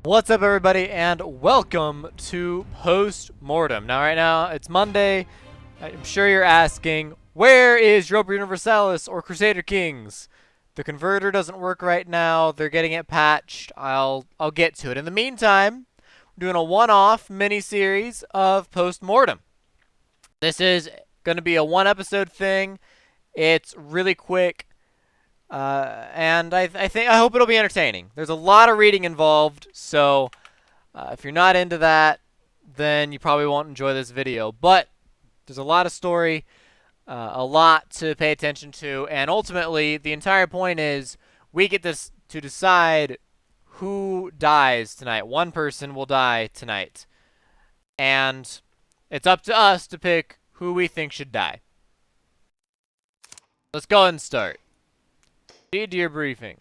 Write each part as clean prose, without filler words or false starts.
What's up, everybody, and welcome to Postmortem. Now, right now, it's Monday. I'm sure you're asking, where is Europa Universalis or Crusader Kings? The converter doesn't work right now. They're getting it patched. I'll get to it. In the meantime, we're doing a one-off mini-series of Postmortem. This is going to be a one-episode thing. It's really quick. And I hope it'll be entertaining. There's a lot of reading involved, so if you're not into that, then you probably won't enjoy this video. But there's a lot of story, a lot to pay attention to, and ultimately, the entire point is we get this to decide who dies tonight. One person will die tonight, and it's up to us to pick who we think should die. Let's go ahead and start. Read your briefing.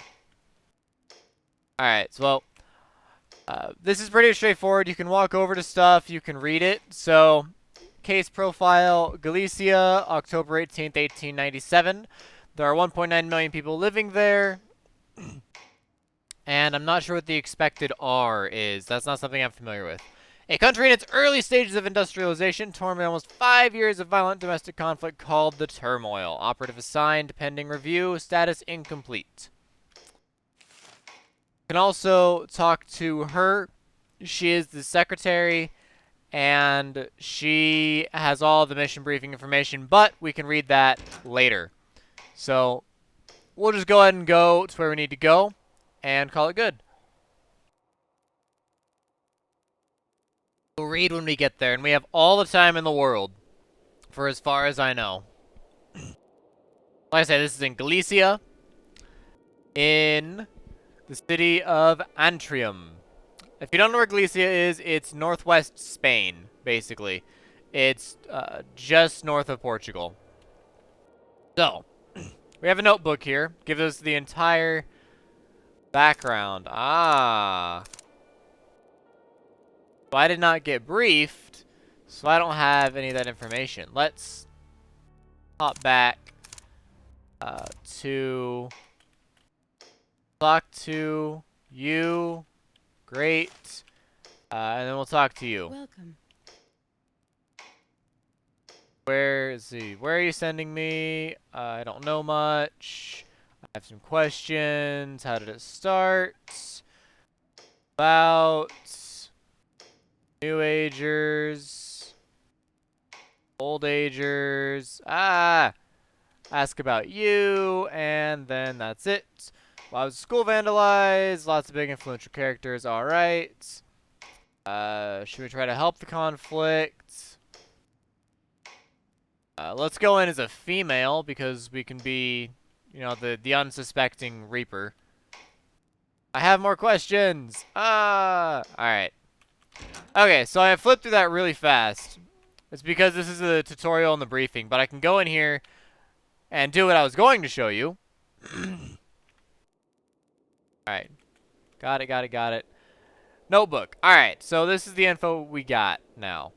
Alright, so, this is pretty straightforward. You can walk over to stuff, you can read it. So, case profile, Galicia, October 18th, 1897. There are 1.9 million people living there. And I'm not sure what the expected R is. That's not something I'm familiar with. A country in its early stages of industrialization, torn by almost 5 years of violent domestic conflict called the turmoil. Operative assigned, pending review, status incomplete. You can also talk to her. She is the secretary, and she has all the mission briefing information, but we can read that later. So we'll just go ahead and go to where we need to go and call it good. We'll read when we get there, and we have all the time in the world, for as far as I know. Like I said, this is in Galicia, in the city of Antrium. If you don't know where Galicia is, it's northwest Spain, basically. It's just north of Portugal. So, we have a notebook here. Gives us the entire background. So I did not get briefed, so I don't have any of that information. Let's hop back to talk to you. Great. And then we'll talk to you. Welcome. Where are you sending me? I don't know much. I have some questions. How did it start? About New Agers, Old Agers. Ask about you, and then that's it. Why was the school vandalized? Lots of big influential characters. All right. Should we try to help the conflict? Let's go in as a female because we can be, you know, the unsuspecting Reaper. I have more questions. All right. Okay, so I flipped through that really fast. It's because this is a tutorial in the briefing, but I can go in here and do what I was going to show you. Alright. Got it. Notebook. Alright, so this is the info we got now.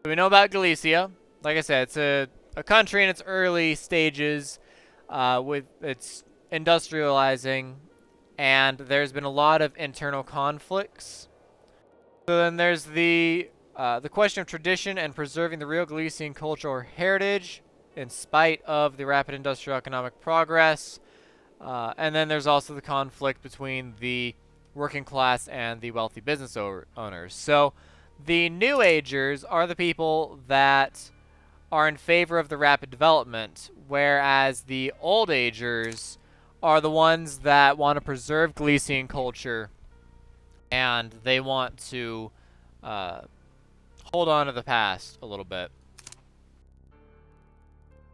So we know about Galicia. Like I said, it's a country in its early stages with its industrializing, and there's been a lot of internal conflicts. So then there's the question of tradition and preserving the real Galician cultural heritage in spite of the rapid industrial economic progress. And then there's also the conflict between the working class and the wealthy business owners. So the New Agers are the people that are in favor of the rapid development, whereas the Old Agers are the ones that want to preserve Galician culture, and they want to hold on to the past a little bit.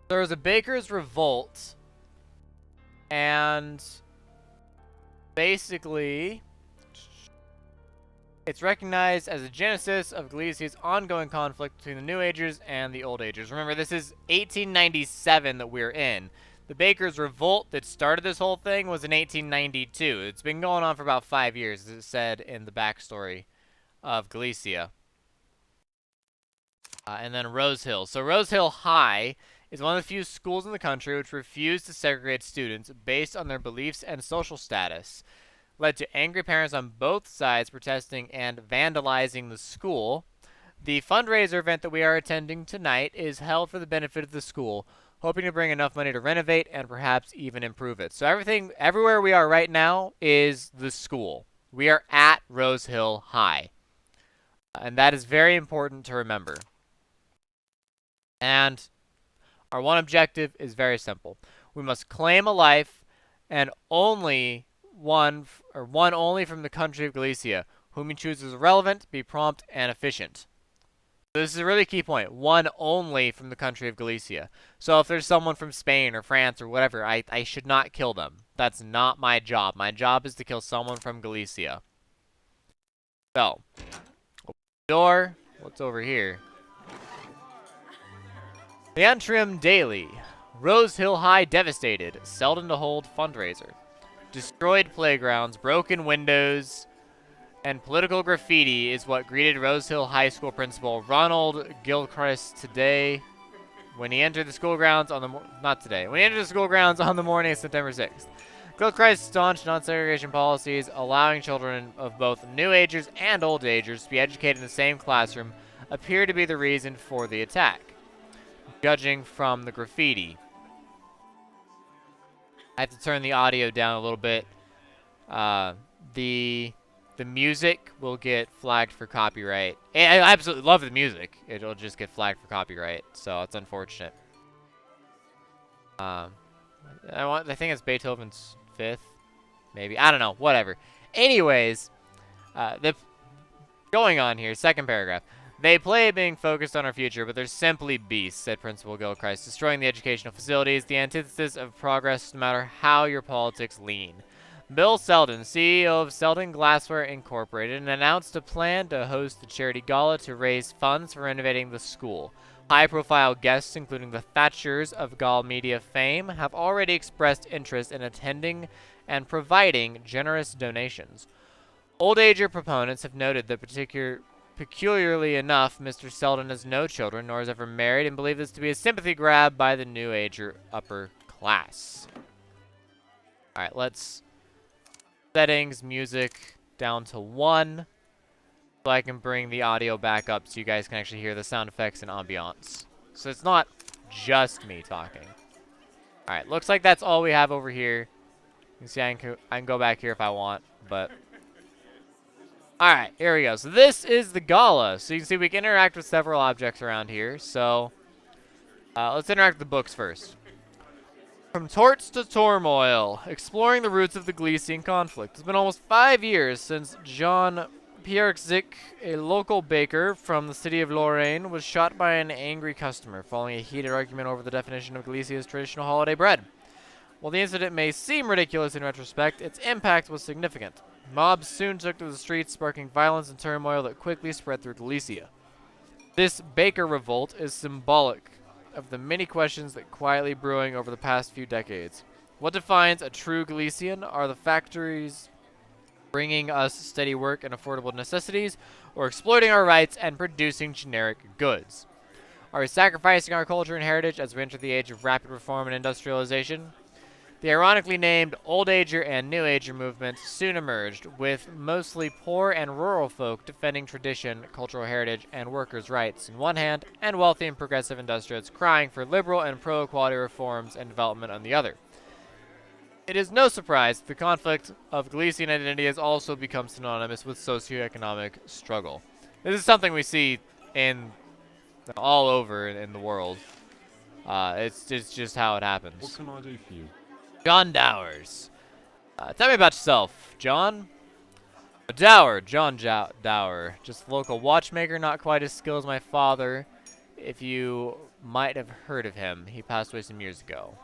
There was a baker's revolt, and basically it's recognized as a genesis of Galicia's ongoing conflict between the New Agers and the Old Agers. Remember, this is 1897 that we're in. The Baker's Revolt that started this whole thing was in 1892. It's been going on for about 5 years, as it said in the backstory of Galicia. And then Rose Hill. So Rose Hill High is one of the few schools in the country which refuse to segregate students based on their beliefs and social status. led to angry parents on both sides protesting and vandalizing the school. The fundraiser event that we are attending tonight is held for the benefit of the school, hoping to bring enough money to renovate and perhaps even improve it. So everywhere we are right now is the school. We are at Rose Hill High. And that is very important to remember. And our one objective is very simple. We must claim a life, and only one only from the country of Galicia, whom he chooses relevant, be prompt, and efficient. This is a really key point. One only from the country of Galicia. So if there's someone from Spain or France or whatever, I should not kill them. That's not my job. My job is to kill someone from Galicia. So, open the door. What's over here? The Antrim Daily. Rose Hill High devastated. Seldom to hold fundraiser. Destroyed playgrounds, broken windows, and political graffiti is what greeted Rose Hill High School principal Ronald Gilchrist today when he entered the school grounds on the morning of September 6th. Gilchrist's staunch non-segregation policies, allowing children of both new agers and old agers to be educated in the same classroom, appear to be the reason for the attack, judging from the graffiti. I have to turn the audio down a little bit. The music will get flagged for copyright. I absolutely love the music. It'll just get flagged for copyright, so it's unfortunate. I think it's Beethoven's Fifth, maybe. I don't know. Whatever. Anyways, going on here. Second paragraph. They play being focused on our future, but they're simply beasts, said Principal Gilchrist, destroying the educational facilities, the antithesis of progress no matter how your politics lean. Bill Selden, CEO of Selden Glassware Incorporated, announced a plan to host the charity Gala to raise funds for renovating the school. High-profile guests, including the Thatchers of Gala Media fame, have already expressed interest in attending and providing generous donations. Old-ager proponents have noted that peculiarly enough, Mr. Selden has no children, nor has ever married, and believe this to be a sympathy grab by the new-ager upper class. Alright, let's... settings, music, down to 1. So I can bring the audio back up so you guys can actually hear the sound effects and ambiance. So it's not just me talking. Alright, looks like that's all we have over here. You can see I can go back here if I want, but... Alright, here we go. So this is the Gala. So you can see we can interact with several objects around here. So, let's interact with the books first. From Torts to Turmoil, exploring the roots of the Galician conflict. It's been almost 5 years since John Pierzik, a local baker from the city of Lorraine, was shot by an angry customer following a heated argument over the definition of Galicia's traditional holiday bread. While the incident may seem ridiculous in retrospect, its impact was significant. Mobs soon took to the streets, sparking violence and turmoil that quickly spread through Galicia. This baker revolt is symbolic of the many questions that quietly brewing over the past few decades. What defines a true Galician? Are the factories bringing us steady work and affordable necessities, or exploiting our rights and producing generic goods? Are we sacrificing our culture and heritage as we enter the age of rapid reform and industrialization? The ironically named Old Ager and New Ager movements soon emerged, with mostly poor and rural folk defending tradition, cultural heritage, and workers' rights on one hand, and wealthy and progressive industrialists crying for liberal and pro-equality reforms and development on the other. It is no surprise that the conflict of Galician identity has also become synonymous with socioeconomic struggle. This is something we see in all over in the world. It's just how it happens. What can I do for you? John Dowers. Tell me about yourself, John. Dower, John Dower. Just a local watchmaker, not quite as skilled as my father. If you might have heard of him, he passed away some years ago.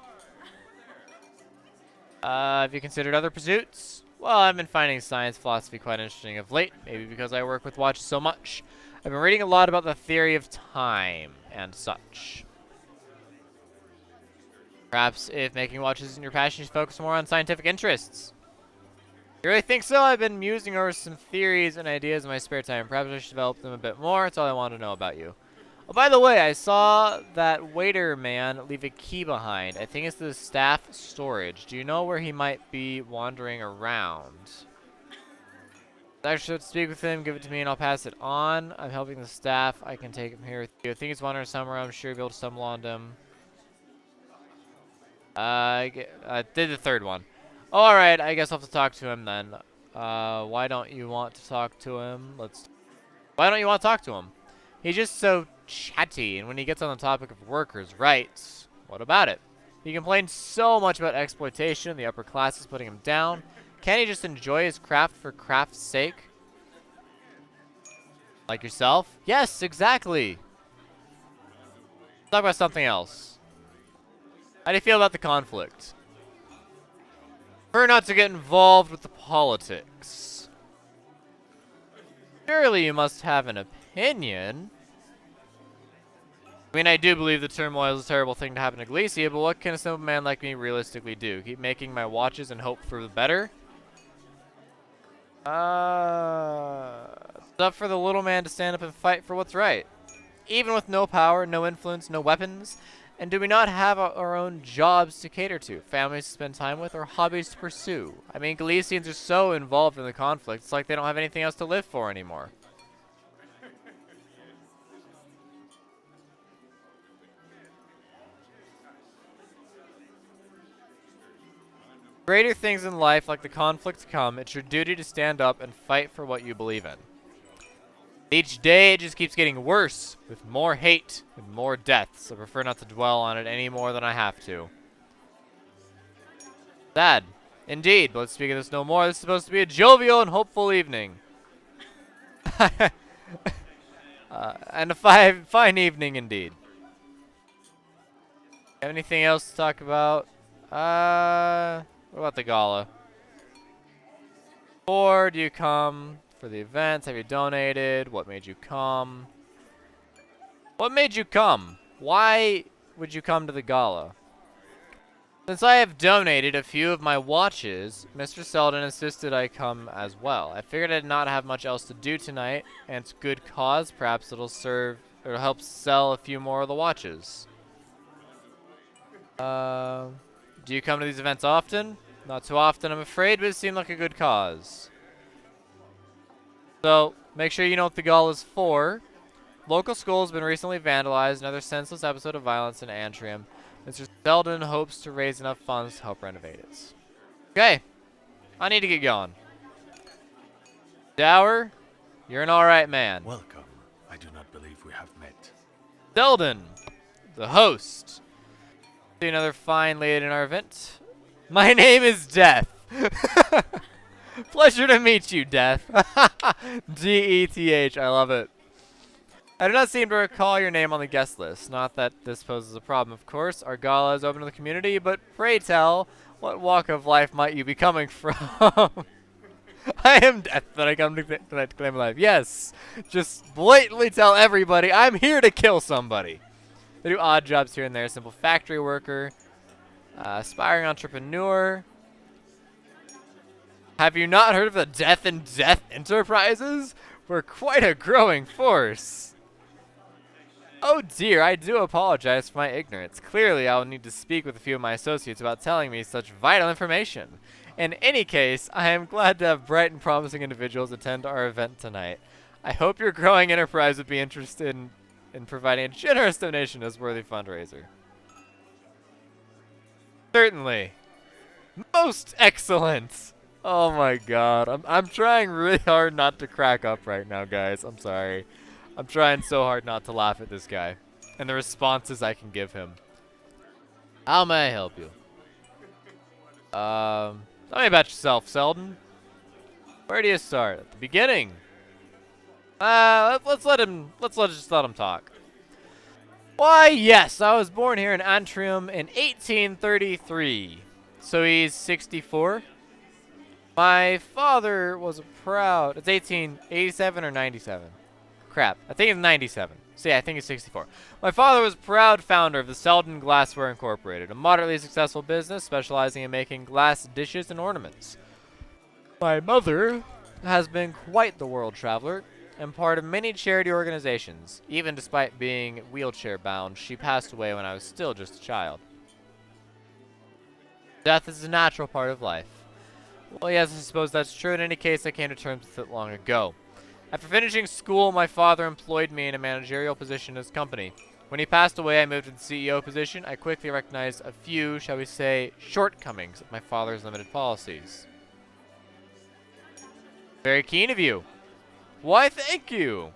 Have you considered other pursuits? Well, I've been finding science philosophy quite interesting of late, maybe because I work with watches so much. I've been reading a lot about the theory of time and such. Perhaps if making watches isn't your passion, you should focus more on scientific interests. You really think so? I've been musing over some theories and ideas in my spare time. Perhaps I should develop them a bit more. That's all I want to know about you. Oh, by the way, I saw that waiter man leave a key behind. I think it's the staff storage. Do you know where he might be wandering around? I should speak with him, give it to me, and I'll pass it on. I'm helping the staff. I can take him here with you. I think he's wandering somewhere. I'm sure you'll be able to stumble on him. I did the third one. Alright, I guess I'll have to talk to him then. Why don't you want to talk to him? Why don't you want to talk to him? He's just so chatty, and when he gets on the topic of workers' rights, what about it? He complains so much about exploitation, the upper class is putting him down. Can't he just enjoy his craft for craft's sake? Like yourself? Yes, exactly. Let's talk about something else. How do you feel about the conflict? Prefer not to get involved with the politics. Surely you must have an opinion. I mean, I do believe the turmoil is a terrible thing to happen to Galicia, but what can a simple man like me realistically do? Keep making my watches and hope for the better? It's up for the little man to stand up and fight for what's right. Even with no power, no influence, no weapons. And do we not have our own jobs to cater to, families to spend time with, or hobbies to pursue? I mean, Galicians are so involved in the conflict, it's like they don't have anything else to live for anymore. Greater things in life, like the conflict to come, it's your duty to stand up and fight for what you believe in. Each day, it just keeps getting worse, with more hate and more deaths. I prefer not to dwell on it any more than I have to. Sad. Indeed, but let's speak of this no more. This is supposed to be a jovial and hopeful evening. And a fine evening indeed. Have anything else to talk about? What about the Gala? Or do you come for the events? Have you donated? What made you come? What made you come? Why would you come to the Gala? Since I have donated a few of my watches, Mr. Selden insisted I come as well. I figured I'd not have much else to do tonight, and it's good cause. Perhaps it'll help sell a few more of the watches. Do you come to these events often? Not too often, I'm afraid, but it seemed like a good cause. So, make sure you know what the Gala is for. Local school has been recently vandalized, another senseless episode of violence in Antrim. Mr. Selden hopes to raise enough funds to help renovate it. Okay, I need to get going. Dower, you're an alright man. Welcome. I do not believe we have met. Selden, the host. See another fine lady in our event. My name is Death. Pleasure to meet you, Death. D-E-T-H, I love it. I do not seem to recall your name on the guest list. Not that this poses a problem, of course. Our Gala is open to the community, but pray tell, what walk of life might you be coming from? I am Death, that I come to claim life. Yes, just blatantly tell everybody I'm here to kill somebody. I do odd jobs here and there. Simple factory worker, aspiring entrepreneur. Have you not heard of the Death and Death Enterprises? We're quite a growing force. Oh dear, I do apologize for my ignorance. Clearly, I will need to speak with a few of my associates about telling me such vital information. In any case, I am glad to have bright and promising individuals attend our event tonight. I hope your growing enterprise would be interested in providing a generous donation as worthy fundraiser. Certainly. Most excellent. Oh my god. I'm trying really hard not to crack up right now, guys. I'm sorry. I'm trying so hard not to laugh at this guy and the responses I can give him. How may I help you? Tell me about yourself, Selden. Where do you start? At the beginning? Let's just let him talk. Why, yes, I was born here in Antrim in 1833. So he's 64. My father was a proud... It's 1887 or 97? Crap, I think it's 97. So yeah, I think it's 64. My father was a proud founder of the Selden Glassware Incorporated, a moderately successful business specializing in making glass dishes and ornaments. My mother has been quite the world traveler and part of many charity organizations. Even despite being wheelchair-bound, she passed away when I was still just a child. Death is a natural part of life. Well, yes, I suppose that's true. In any case, I came to terms with it long ago. After finishing school, my father employed me in a managerial position in his company. When he passed away, I moved to the CEO position. I quickly recognized a few, shall we say, shortcomings of my father's limited policies. Very keen of you. Why, thank you.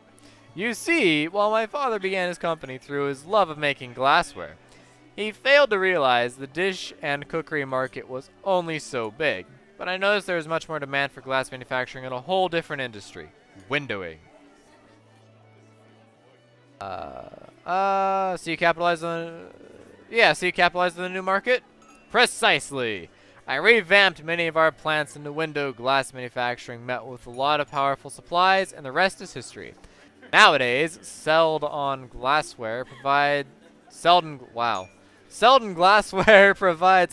You see, while my father began his company through his love of making glassware, he failed to realize the dish and cookery market was only so big. But I noticed there was much more demand for glass manufacturing in a whole different industry, windowing. So you capitalized on... Yeah, so you capitalized on the new market? Precisely. I revamped many of our plants into window glass manufacturing, met with a lot of powerful supplies, and the rest is history. Nowadays, Seldon Glassware provides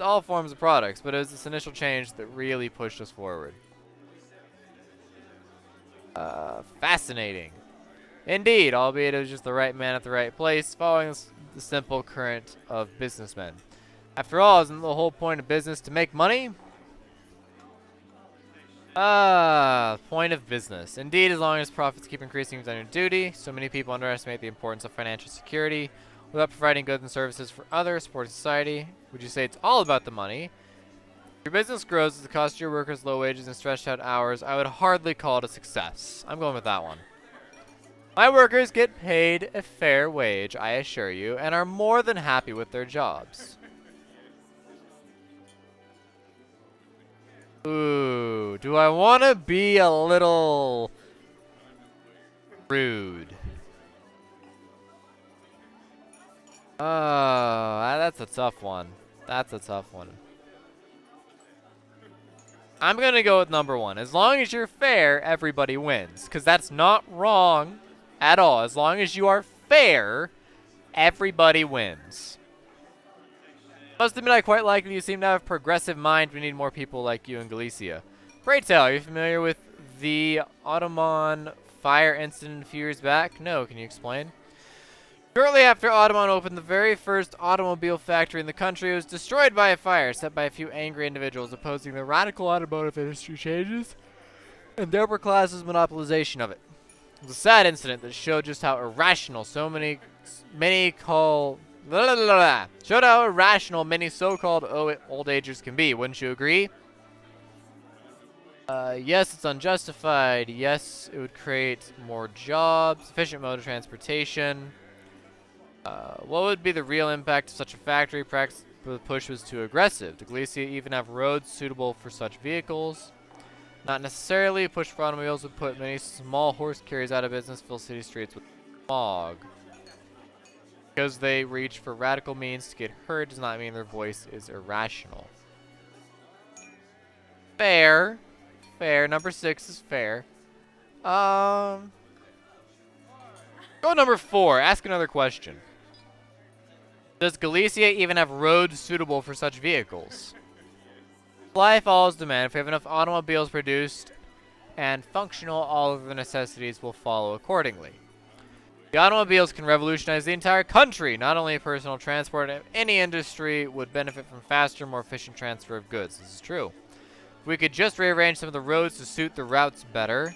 all forms of products, but it was this initial change that really pushed us forward. Fascinating. Indeed, albeit it was just the right man at the right place, following the simple current of businessmen. After all, isn't the whole point of business to make money? Point of business. Indeed, as long as profits keep increasing without your duty, so many people underestimate the importance of financial security without providing goods and services for others, supporting society. Would you say it's all about the money? Your business grows at the cost of your workers' low wages and stretched out hours. I would hardly call it a success. I'm going with that one. My workers get paid a fair wage, I assure you, and are more than happy with their jobs. Ooh, do I want to be a little rude? Oh, that's a tough one. That's a tough one. I'm going to go with number one. As long as you're fair, everybody wins. Because that's not wrong at all. As long as you are fair, everybody wins. Must admit I quite like that you seem to have a progressive mind. We need more people like you in Galicia. Pray tell, are you familiar with the Ottoman fire incident a few years back? No, can you explain? Shortly after Ottoman opened the very first automobile factory in the country, it was destroyed by a fire set by a few angry individuals opposing the radical automotive industry changes and the upper class's monopolization of it. It was a sad incident that showed just how irrational so many so-called old agers can be. Wouldn't you agree? Yes, it's unjustified. Yes, it would create more jobs, efficient mode of transportation. What would be the real impact of such a factory? Perhaps the push was too aggressive. Does Galicia even have roads suitable for such vehicles? Not necessarily. A push for automobiles would put many small horse carriers out of business, fill city streets with smog. Because they reach for radical means to get heard does not mean their voice is irrational. Fair. Fair. Number 6 is fair. Go number 4. Ask another question. Does Galicia even have roads suitable for such vehicles? Supply follows demand. If we have enough automobiles produced and functional, all of the necessities will follow accordingly. The automobiles can revolutionize the entire country. Not only personal transport, any industry would benefit from faster, more efficient transfer of goods. This is true. If we could just rearrange some of the roads to suit the routes better.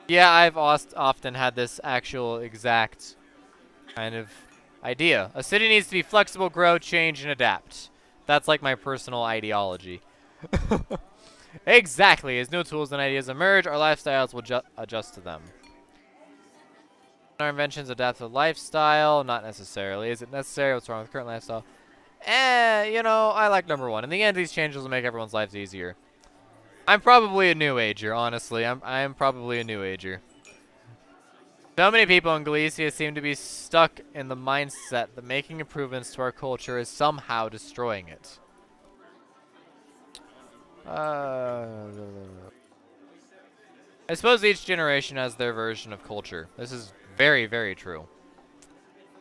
Yeah, I've often had this actual exact kind of idea. A city needs to be flexible, grow, change, and adapt. That's like my personal ideology. Exactly. As new tools and ideas emerge, our lifestyles will adjust to them. Our inventions adapt to the lifestyle? Not necessarily. Is it necessary? What's wrong with current lifestyle? You know, I like number 1. In the end, these changes will make everyone's lives easier. I'm probably a new ager, honestly. I am probably a new ager. So many people in Galicia seem to be stuck in the mindset that making improvements to our culture is somehow destroying it. I suppose each generation has their version of culture. This is very, very true.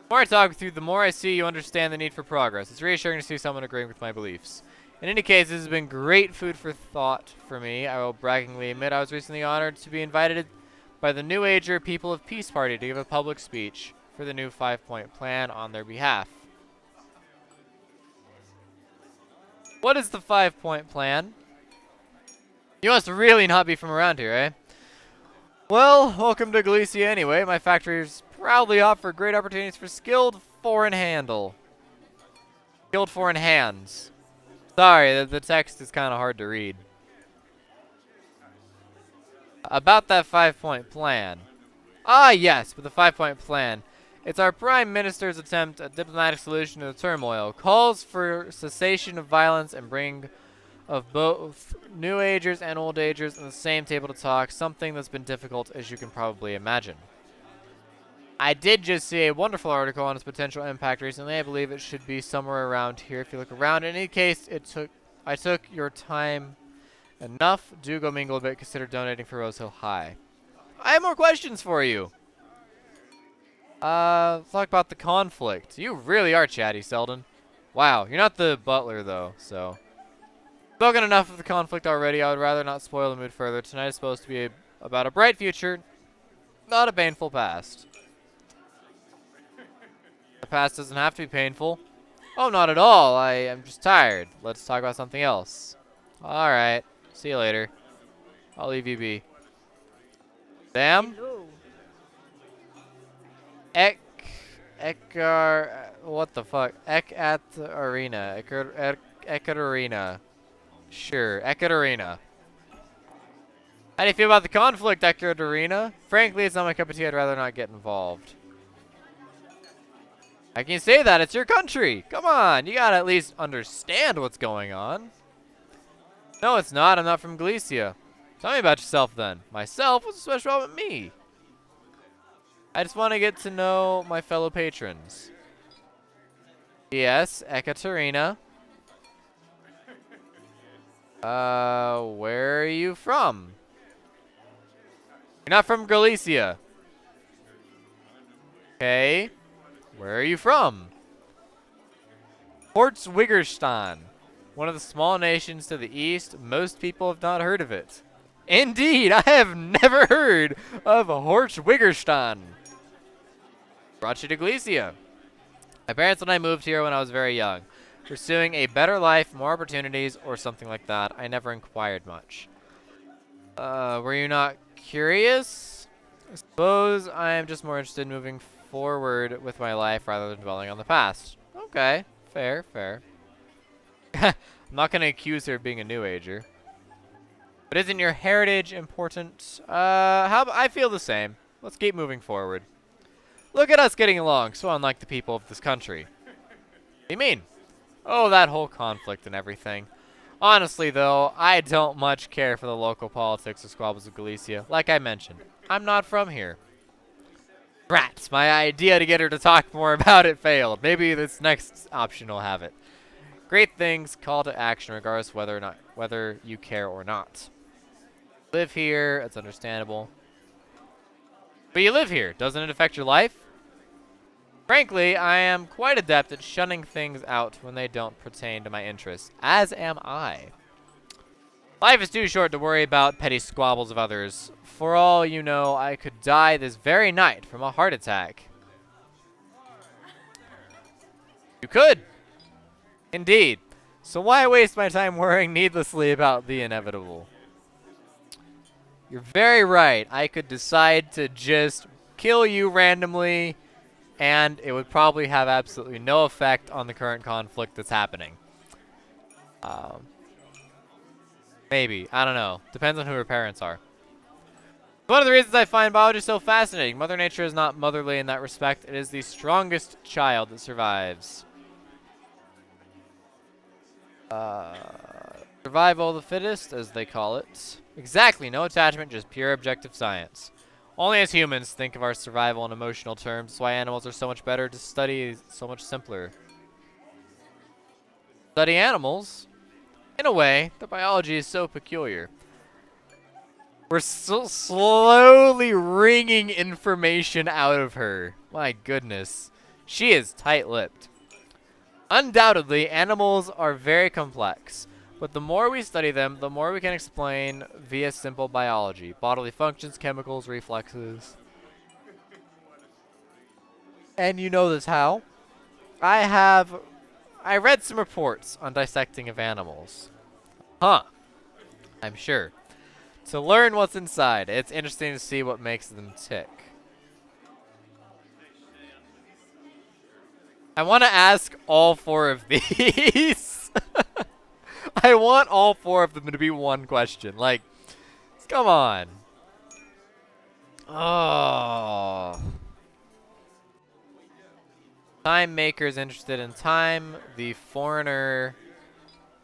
The more I talk with you, the more I see you understand the need for progress. It's reassuring to see someone agreeing with my beliefs. In any case, this has been great food for thought for me. I will braggingly admit I was recently honored to be invited by the New Ager People of Peace Party to give a public speech for the new 5-point plan on their behalf. What is the 5-point plan? You must really not be from around here, eh? Well, welcome to Galicia anyway. My factories proudly offer great opportunities for skilled foreign handle. Skilled foreign hands. Sorry, the text is kind of hard to read. About that 5-point plan. Ah, yes, with the 5-point plan. It's our Prime Minister's attempt at diplomatic solution to the turmoil. Calls for cessation of violence and bring of both new agers and old agers on the same table to talk, something that's been difficult, as you can probably imagine. I did just see a wonderful article on its potential impact recently. I believe it should be somewhere around here if you look around. In any case, I took your time enough. Do go mingle a bit. Consider donating for Rose Hill High. I have more questions for you. Talk about the conflict. You really are chatty, Selden. Wow, you're not the butler, though, so. Spoken enough of the conflict already. I would rather not spoil the mood further. Tonight is supposed to be about a bright future, not a painful past. The past doesn't have to be painful. Oh, not at all. I am just tired. Let's talk about something else. Alright. See you later. I'll leave you be. Sam? What the fuck? At the arena. Ekaterina. Sure, Ekaterina. How do you feel about the conflict, Ekaterina? Frankly, it's not my cup of tea. I'd rather not get involved. I can say that. It's your country. Come on. You gotta at least understand what's going on. No, it's not. I'm not from Galicia. Tell me about yourself, then. Myself? What's so special about me? I just want to get to know my fellow patrons. Yes, Ekaterina. Where are you from? You're not from Galicia. Okay. Where are you from? Portswiggerstan. One of the small nations to the east. Most people have not heard of it. Indeed, I have never heard of Portswiggerstan. Brought you to Galicia. My parents and I moved here when I was very young. Pursuing a better life, more opportunities, or something like that. I never inquired much. Were you not curious? I suppose I am just more interested in moving forward with my life rather than dwelling on the past. Okay, fair, fair. I'm not going to accuse her of being a new ager. But isn't your heritage important? I feel the same. Let's keep moving forward. Look at us getting along, so unlike the people of this country. What do you mean? Oh, that whole conflict and everything. Honestly, though, I don't much care for the local politics or squabbles of Galicia. Like I mentioned, I'm not from here. Rats, my idea to get her to talk more about it failed. Maybe this next option will have it. Great things, call to action regardless whether you care or not. Live here, it's understandable. But you live here, doesn't it affect your life? Frankly, I am quite adept at shunning things out when they don't pertain to my interests, as am I. Life is too short to worry about petty squabbles of others. For all you know, I could die this very night from a heart attack. You could. Indeed. So why waste my time worrying needlessly about the inevitable? You're very right. I could decide to just kill you randomly, and it would probably have absolutely no effect on the current conflict that's happening. Maybe. I don't know. Depends on who her parents are. One of the reasons I find biology so fascinating. Mother Nature is not motherly in that respect. It is the strongest child that survives. Survival of the fittest, as they call it. Exactly. No attachment, just pure objective science. Only as humans think of our survival in emotional terms. That's why animals are so much better to study, so much simpler. Study animals? In a way, the biology is so peculiar. We're so slowly wringing information out of her. My goodness. She is tight-lipped. Undoubtedly, animals are very complex. But the more we study them, the more we can explain via simple biology. Bodily functions, chemicals, reflexes. And you know this how? I I read some reports on dissecting of animals. Huh. I'm sure. To learn what's inside, it's interesting to see what makes them tick. I want to ask all 4 of these. I want all 4 of them to be one question. Like, come on. Oh. Time maker's interested in time. The foreigner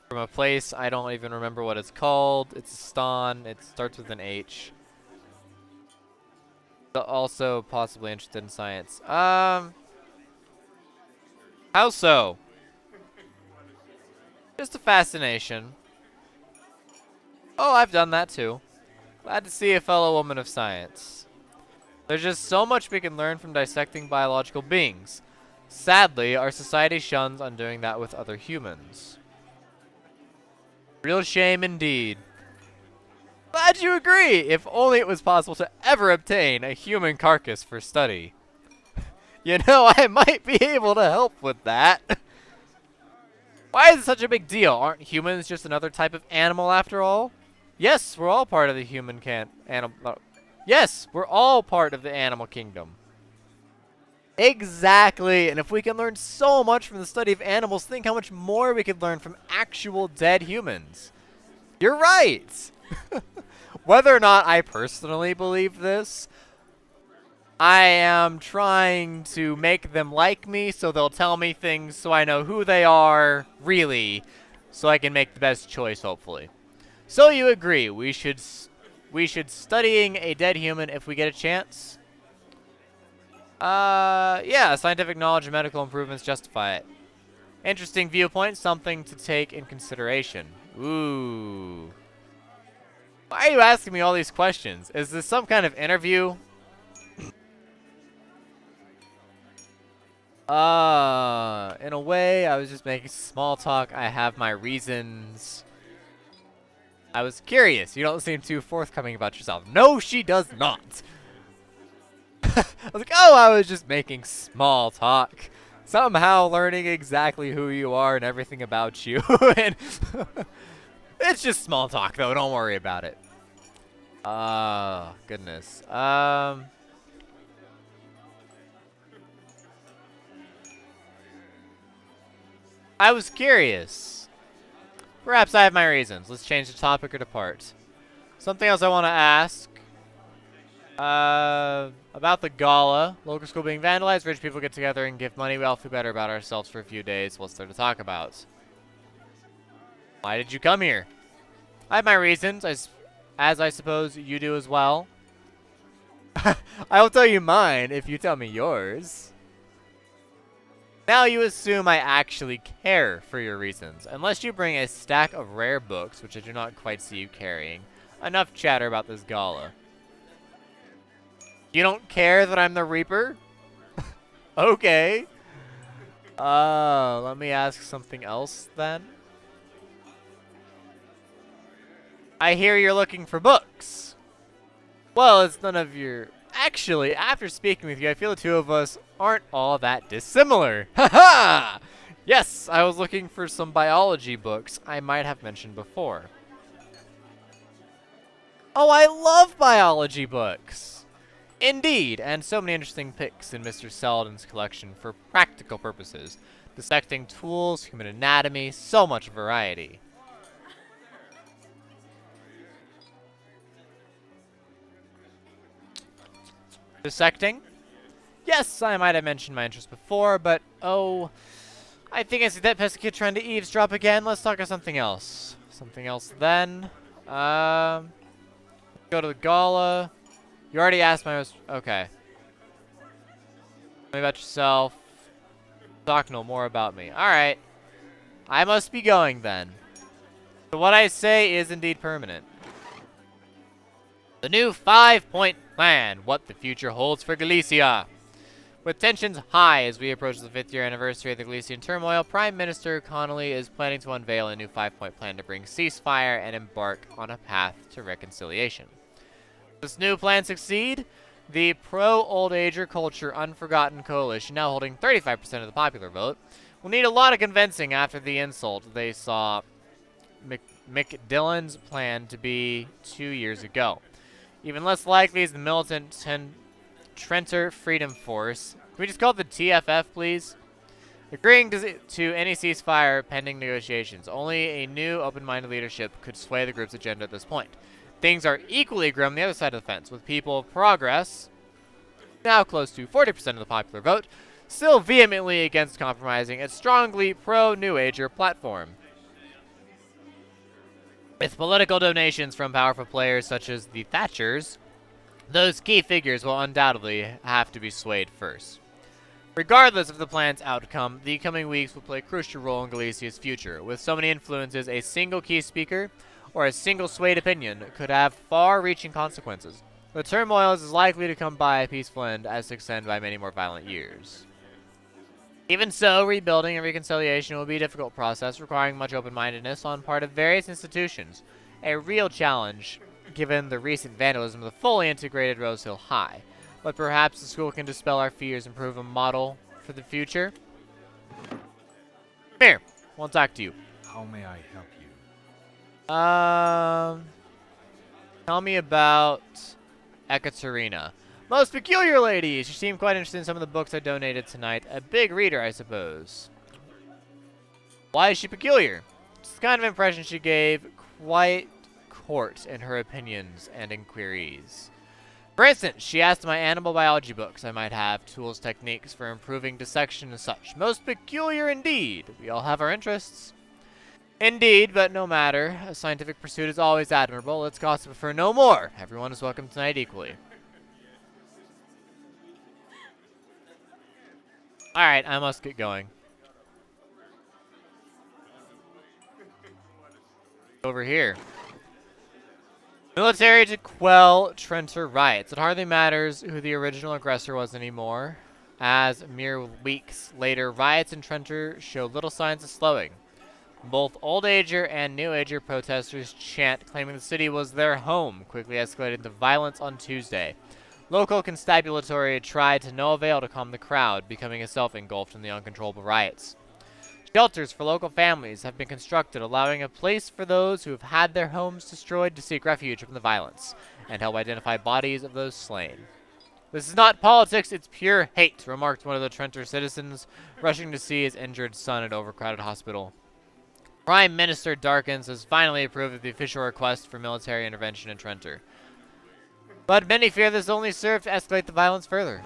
from a place I don't even remember what it's called. It's a ston. It starts with an H. Also possibly interested in science. How so? Just a fascination. Oh, I've done that too. Glad to see a fellow woman of science. There's just so much we can learn from dissecting biological beings. Sadly, our society shuns on doing that with other humans. Real shame indeed. Glad you agree! If only it was possible to ever obtain a human carcass for study. You know, I might be able to help with that. Why is it such a big deal? Aren't humans just another type of animal after all? Yes, we're all part of the human Yes, we're all part of the animal kingdom. Exactly, and if we can learn so much from the study of animals, think how much more we could learn from actual dead humans. You're right! Whether or not I personally believe this, I am trying to make them like me so they'll tell me things so I know who they are, really, so I can make the best choice, hopefully. So you agree, we should studying a dead human if we get a chance? Yeah, scientific knowledge and medical improvements justify it. Interesting viewpoint, something to take in consideration. Ooh. Why are you asking me all these questions? Is this some kind of interview? In a way, I was just making small talk. I have my reasons. I was curious. You don't seem too forthcoming about yourself. No, she does not. I was like, oh, I was just making small talk. Somehow learning exactly who you are and everything about you. And it's just small talk, though. Don't worry about it. Goodness. I was curious. Perhaps I have my reasons. Let's change the topic or depart. Something else I want to ask. About the Gala. Local school being vandalized. Rich people get together and give money. We all feel better about ourselves for a few days. What's there to talk about? Why did you come here? I have my reasons, as I suppose you do as well. I will tell you mine if you tell me yours. Now you assume I actually care for your reasons. Unless you bring a stack of rare books, which I do not quite see you carrying. Enough chatter about this Gala. You don't care that I'm the Reaper? Okay. Let me ask something else then. I hear you're looking for books. Well, it's none of your... Actually, after speaking with you, I feel the two of us aren't all that dissimilar. Haha! Yes, I was looking for some biology books I might have mentioned before. Oh, I love biology books! Indeed, and so many interesting picks in Mr. Selden's collection for practical purposes. Dissecting tools, human anatomy, so much variety. Dissecting? Yes, I might have mentioned my interest before, but oh, I think I see that pesky kid trying to eavesdrop again. Let's talk of something else. Something else then. Go to the Gala. You already asked my... Okay. Tell me about yourself. Talk no more about me. Alright. I must be going then. So what I say is indeed permanent. The new 5-point plan, what the future holds for Galicia. With tensions high as we approach the 5th year anniversary of the Galician turmoil, Prime Minister Connolly is planning to unveil a new 5-point plan to bring ceasefire and embark on a path to reconciliation. Will this new plan succeed? The pro-old ager culture Unforgotten coalition, now holding 35% of the popular vote, will need a lot of convincing after the insult they saw McDillan's plan to be 2 years ago. Even less likely is the militant Trenter Freedom Force. Can we just call it the TFF, please? Agreeing to any ceasefire pending negotiations. Only a new, open-minded leadership could sway the group's agenda at this point. Things are equally grim on the other side of the fence, with People of Progress, now close to 40% of the popular vote, still vehemently against compromising its strongly pro-New Ager platform. With political donations from powerful players such as the Thatchers, those key figures will undoubtedly have to be swayed first. Regardless of the plan's outcome, the coming weeks will play a crucial role in Galicia's future. With so many influences, a single key speaker or a single swayed opinion could have far-reaching consequences. The turmoil is as likely to come by a peaceful end as to extend by many more violent years. Even so, rebuilding and reconciliation will be a difficult process, requiring much open-mindedness on part of various institutions. A real challenge, given the recent vandalism of the fully integrated Rose Hill High. But perhaps the school can dispel our fears and prove a model for the future. Come here. I want to talk to you. How may I help you? Tell me about Ekaterina. Most peculiar lady. She seemed quite interested in some of the books I donated tonight. A big reader, I suppose. Why is she peculiar? It's the kind of impression she gave, quite court in her opinions and inquiries. For instance, she asked my animal biology books I might have, tools, techniques for improving dissection and such. Most peculiar indeed. We all have our interests. Indeed, but no matter. A scientific pursuit is always admirable. Let's gossip for no more. Everyone is welcome tonight equally. Alright, I must get going. Over here. Military to quell Trenter riots. It hardly matters who the original aggressor was anymore, as mere weeks later, riots in Trenter show little signs of slowing. Both Old Ager and New Ager protesters chant, claiming the city was their home, quickly escalated to violence on Tuesday. Local constabulary tried to no avail to calm the crowd, becoming itself engulfed in the uncontrollable riots. Shelters for local families have been constructed, allowing a place for those who have had their homes destroyed to seek refuge from the violence, and help identify bodies of those slain. This is not politics, it's pure hate, remarked one of the Trenter citizens, rushing to see his injured son at an overcrowded hospital. Prime Minister Darkins has finally approved of the official request for military intervention in Trenter. But many fear this only served to escalate the violence further.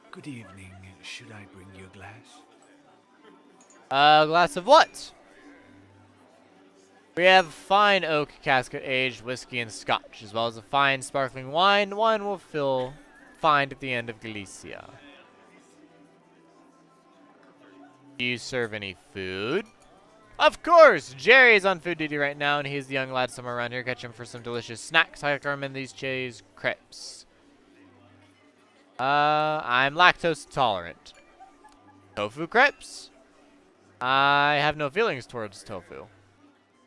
Good evening. Should I bring you a glass? A glass of what? We have fine oak casket-aged whiskey and scotch, as well as a fine sparkling wine. One will find at the end of Galicia. Do you serve any food? Of course! Jerry is on food duty right now, and he's the young lad somewhere around here. Catch him for some delicious snacks. I recommend these cheese crepes. I'm lactose intolerant. Tofu crepes? I have no feelings towards tofu.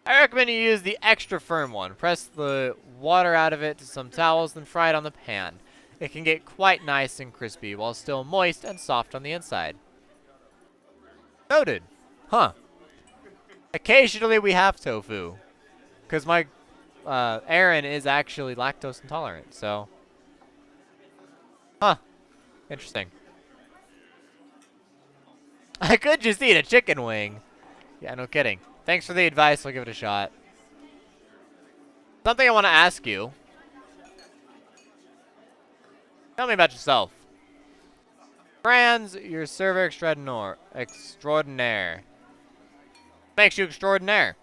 I recommend you use the extra firm one. Press the water out of it to some towels, then fry it on the pan. It can get quite nice and crispy, while still moist and soft on the inside. Noted. Huh. Occasionally we have tofu. Because my Aaron is actually lactose intolerant, so... Huh. Interesting. I could just eat a chicken wing. Yeah, no kidding. Thanks for the advice. I'll give it a shot. Something I want to ask you. Tell me about yourself. Franz, your server extraordinaire. Makes you extraordinaire.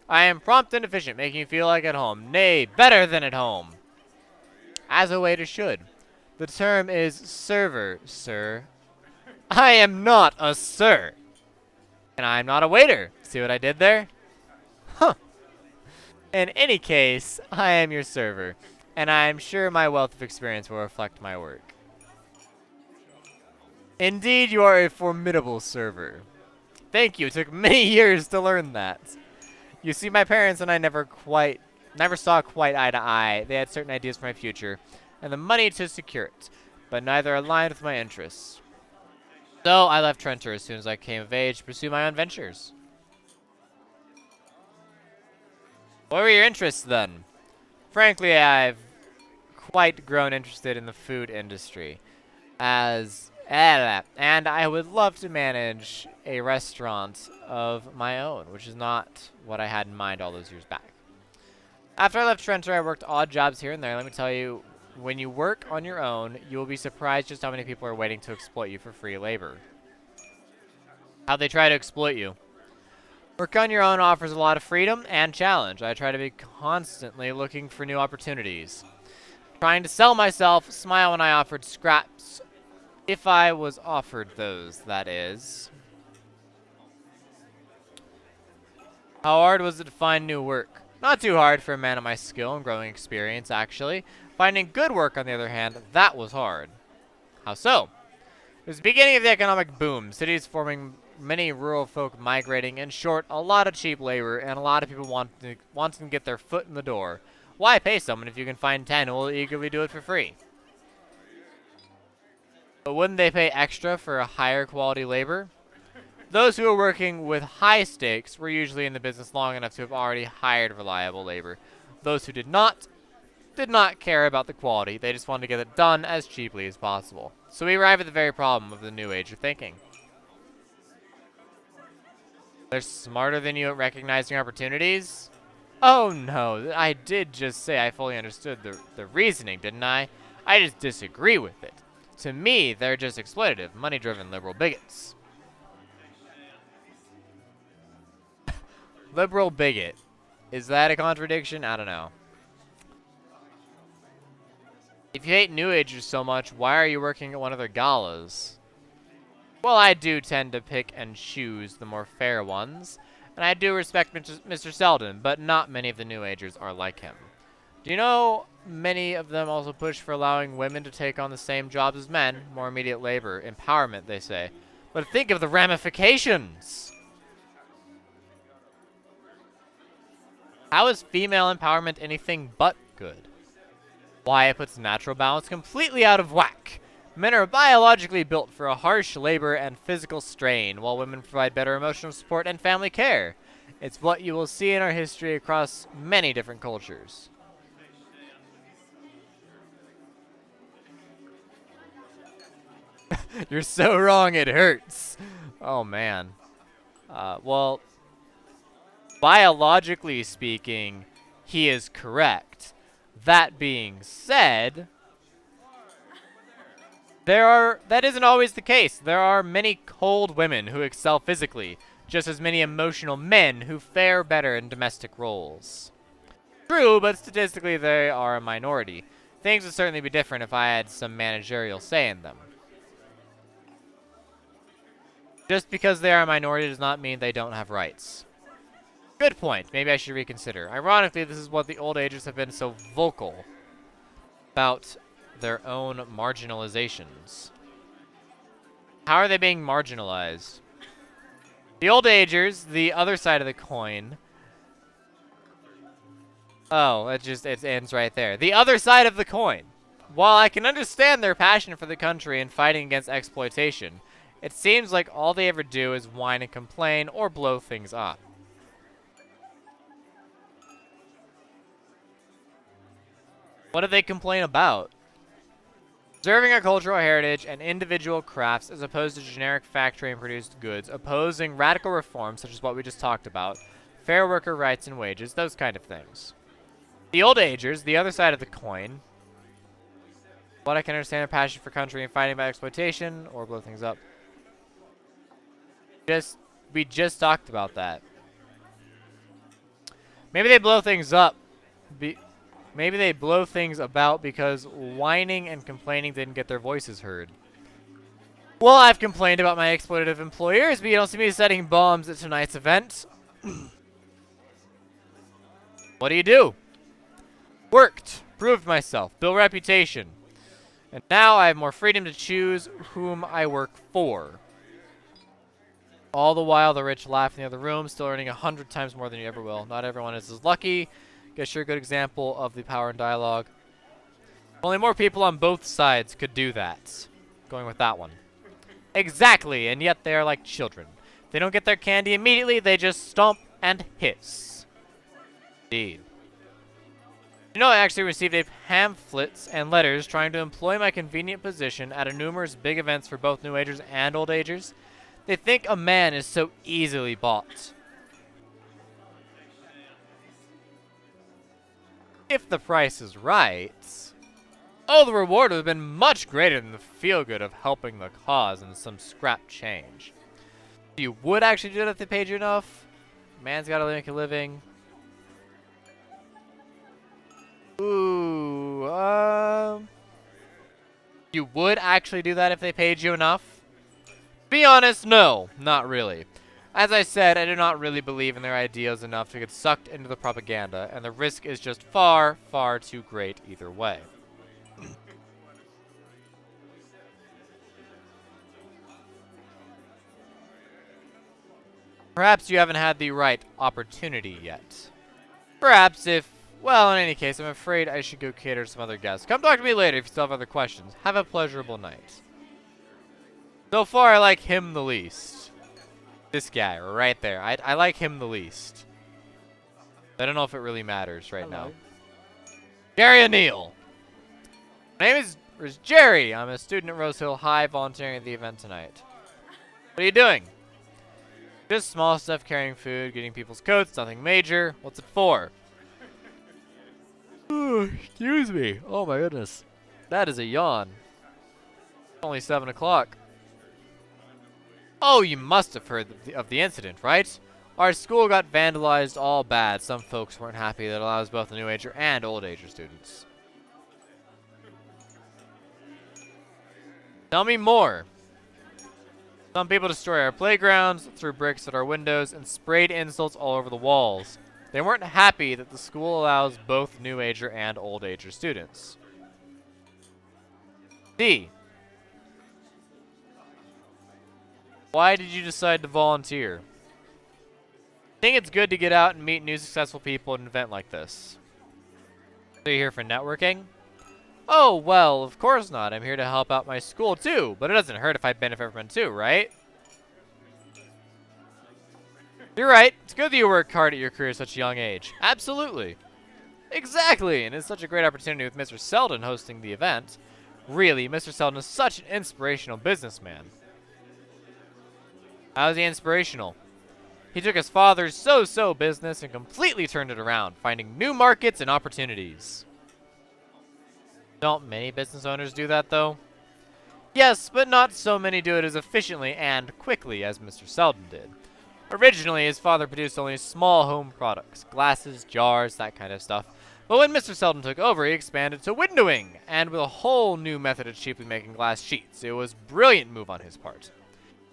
I am prompt and efficient, making you feel like at home. Nay, better than at home. As a waiter should. The term is server, sir. I am not a sir. And I'm not a waiter. See what I did there? Huh. In any case, I am your server. And I am sure my wealth of experience will reflect my work. Indeed, you are a formidable server. Thank you. It took many years to learn that. You see, my parents and I never saw quite eye to eye. They had certain ideas for my future and the money to secure it, but neither aligned with my interests. So I left Trenter as soon as I came of age to pursue my own ventures. What were your interests then? Frankly, I've quite grown interested in the food industry, and I would love to manage a restaurant of my own, which is not what I had in mind all those years back. After I left Trenter, I worked odd jobs here and there. Let me tell you, when you work on your own, you will be surprised just how many people are waiting to exploit you for free labor. How they try to exploit you. Work on your own offers a lot of freedom and challenge. I try to be constantly looking for new opportunities. Trying to sell myself, smile when I offered scraps. If I was offered those, that is. How hard was it to find new work? Not too hard for a man of my skill and growing experience, actually. Finding good work, on the other hand, that was hard. How so? It was the beginning of the economic boom, cities forming, many rural folk migrating, in short, a lot of cheap labor, and a lot of people wanting to get their foot in the door. Why pay someone if you can find 10 who will eagerly do it for free? But wouldn't they pay extra for a higher quality labor? Those who were working with high stakes were usually in the business long enough to have already hired reliable labor. Those who did not care about the quality. They just wanted to get it done as cheaply as possible. So we arrive at the very problem of the new age of thinking. They're smarter than you at recognizing opportunities? Oh no, I did just say I fully understood the reasoning, didn't I? I just disagree with it. To me, they're just exploitative, money-driven liberal bigots. Liberal bigot. Is that a contradiction? I don't know. If you hate New Agers so much, why are you working at one of their galas? Well, I do tend to pick and choose the more fair ones, and I do respect Mr. Selden, but not many of the New Agers are like him. Do you know many of them also push for allowing women to take on the same jobs as men? More immediate labor, empowerment, they say. But think of the ramifications! How is female empowerment anything but good? Why, it puts natural balance completely out of whack. Men are biologically built for a harsh labor and physical strain, while women provide better emotional support and family care. It's what you will see in our history across many different cultures. You're so wrong, it hurts. Oh, man. Well, biologically speaking, he is correct. That being said, that isn't always the case. There are many cold women who excel physically, just as many emotional men who fare better in domestic roles. True, but statistically they are a minority. Things would certainly be different if I had some managerial say in them. Just because they are a minority does not mean they don't have rights. Good point. Maybe I should reconsider. Ironically, this is what the old agers have been so vocal about their own marginalizations. How are they being marginalized? The old agers, the other side of the coin. Oh, it ends right there. The other side of the coin. While I can understand their passion for the country and fighting against exploitation, it seems like all they ever do is whine and complain or blow things up. What do they complain about? Preserving our cultural heritage and individual crafts as opposed to generic factory and produced goods, opposing radical reforms such as what we just talked about, fair worker rights and wages, those kind of things. The old agers, the other side of the coin. What I can understand their passion for country and fighting by exploitation or blow things up. We just talked about that. Maybe they blow things up. Maybe they blow things about because whining and complaining didn't get their voices heard. Well, I've complained about my exploitative employers, but you don't see me setting bombs at tonight's event. What do? Worked, proved myself, built reputation. And now I have more freedom to choose whom I work for. All the while, the rich laugh in the other room, still earning 100 times more than you ever will. Not everyone is as lucky. Guess you're a good example of the power in dialogue. Only more people on both sides could do that. Going with that one. Exactly, and yet they are like children. If they don't get their candy immediately, they just stomp and hiss. Indeed. You know, I actually received pamphlets and letters trying to employ my convenient position at numerous big events for both New Agers and Old Agers. They think a man is so easily bought. If the price is right... Oh, the reward would have been much greater than the feel-good of helping the cause and some scrap change. You would actually do it if they paid you enough? Man's gotta make a living. Ooh, you would actually do that if they paid you enough? Be honest, no, not really. As I said, I do not really believe in their ideas enough to get sucked into the propaganda, and the risk is just far, far too great either way. Perhaps you haven't had the right opportunity yet. Perhaps if... Well, in any case, I'm afraid I should go cater to some other guests. Come talk to me later if you still have other questions. Have a pleasurable night. So far, I like him the least. This guy, right there. I like him the least. I don't know if it really matters right now. Gary O'Neill. My name is Jerry. I'm a student at Rose Hill High volunteering at the event tonight. What are you doing? Just small stuff, carrying food, getting people's coats, nothing major. What's it for? Ooh, excuse me. Oh my goodness. That is a yawn. It's only 7 o'clock. Oh, you must have heard of the incident, right? Our school got vandalized all bad. Some folks weren't happy that allows both the New Ager and Old Ager students. Tell me more. Some people destroy our playgrounds, threw bricks at our windows, and sprayed insults all over the walls. They weren't happy that the school allows both New Ager and Old Ager students. D. Why did you decide to volunteer? I think it's good to get out and meet new successful people at an event like this. So you're here for networking? Oh, well, of course not. I'm here to help out my school too, but it doesn't hurt if I benefit from it too, right? You're right. It's good that you work hard at your career at such a young age. Absolutely. Exactly, and it's such a great opportunity with Mr. Selden hosting the event. Really, Mr. Selden is such an inspirational businessman. How is he inspirational? He took his father's so-so business and completely turned it around, finding new markets and opportunities. Don't many business owners do that, though? Yes, but not so many do it as efficiently and quickly as Mr. Selden did. Originally, his father produced only small home products, glasses, jars, that kind of stuff. But when Mr. Selden took over, he expanded to windowing, and with a whole new method of cheaply making glass sheets. It was a brilliant move on his part.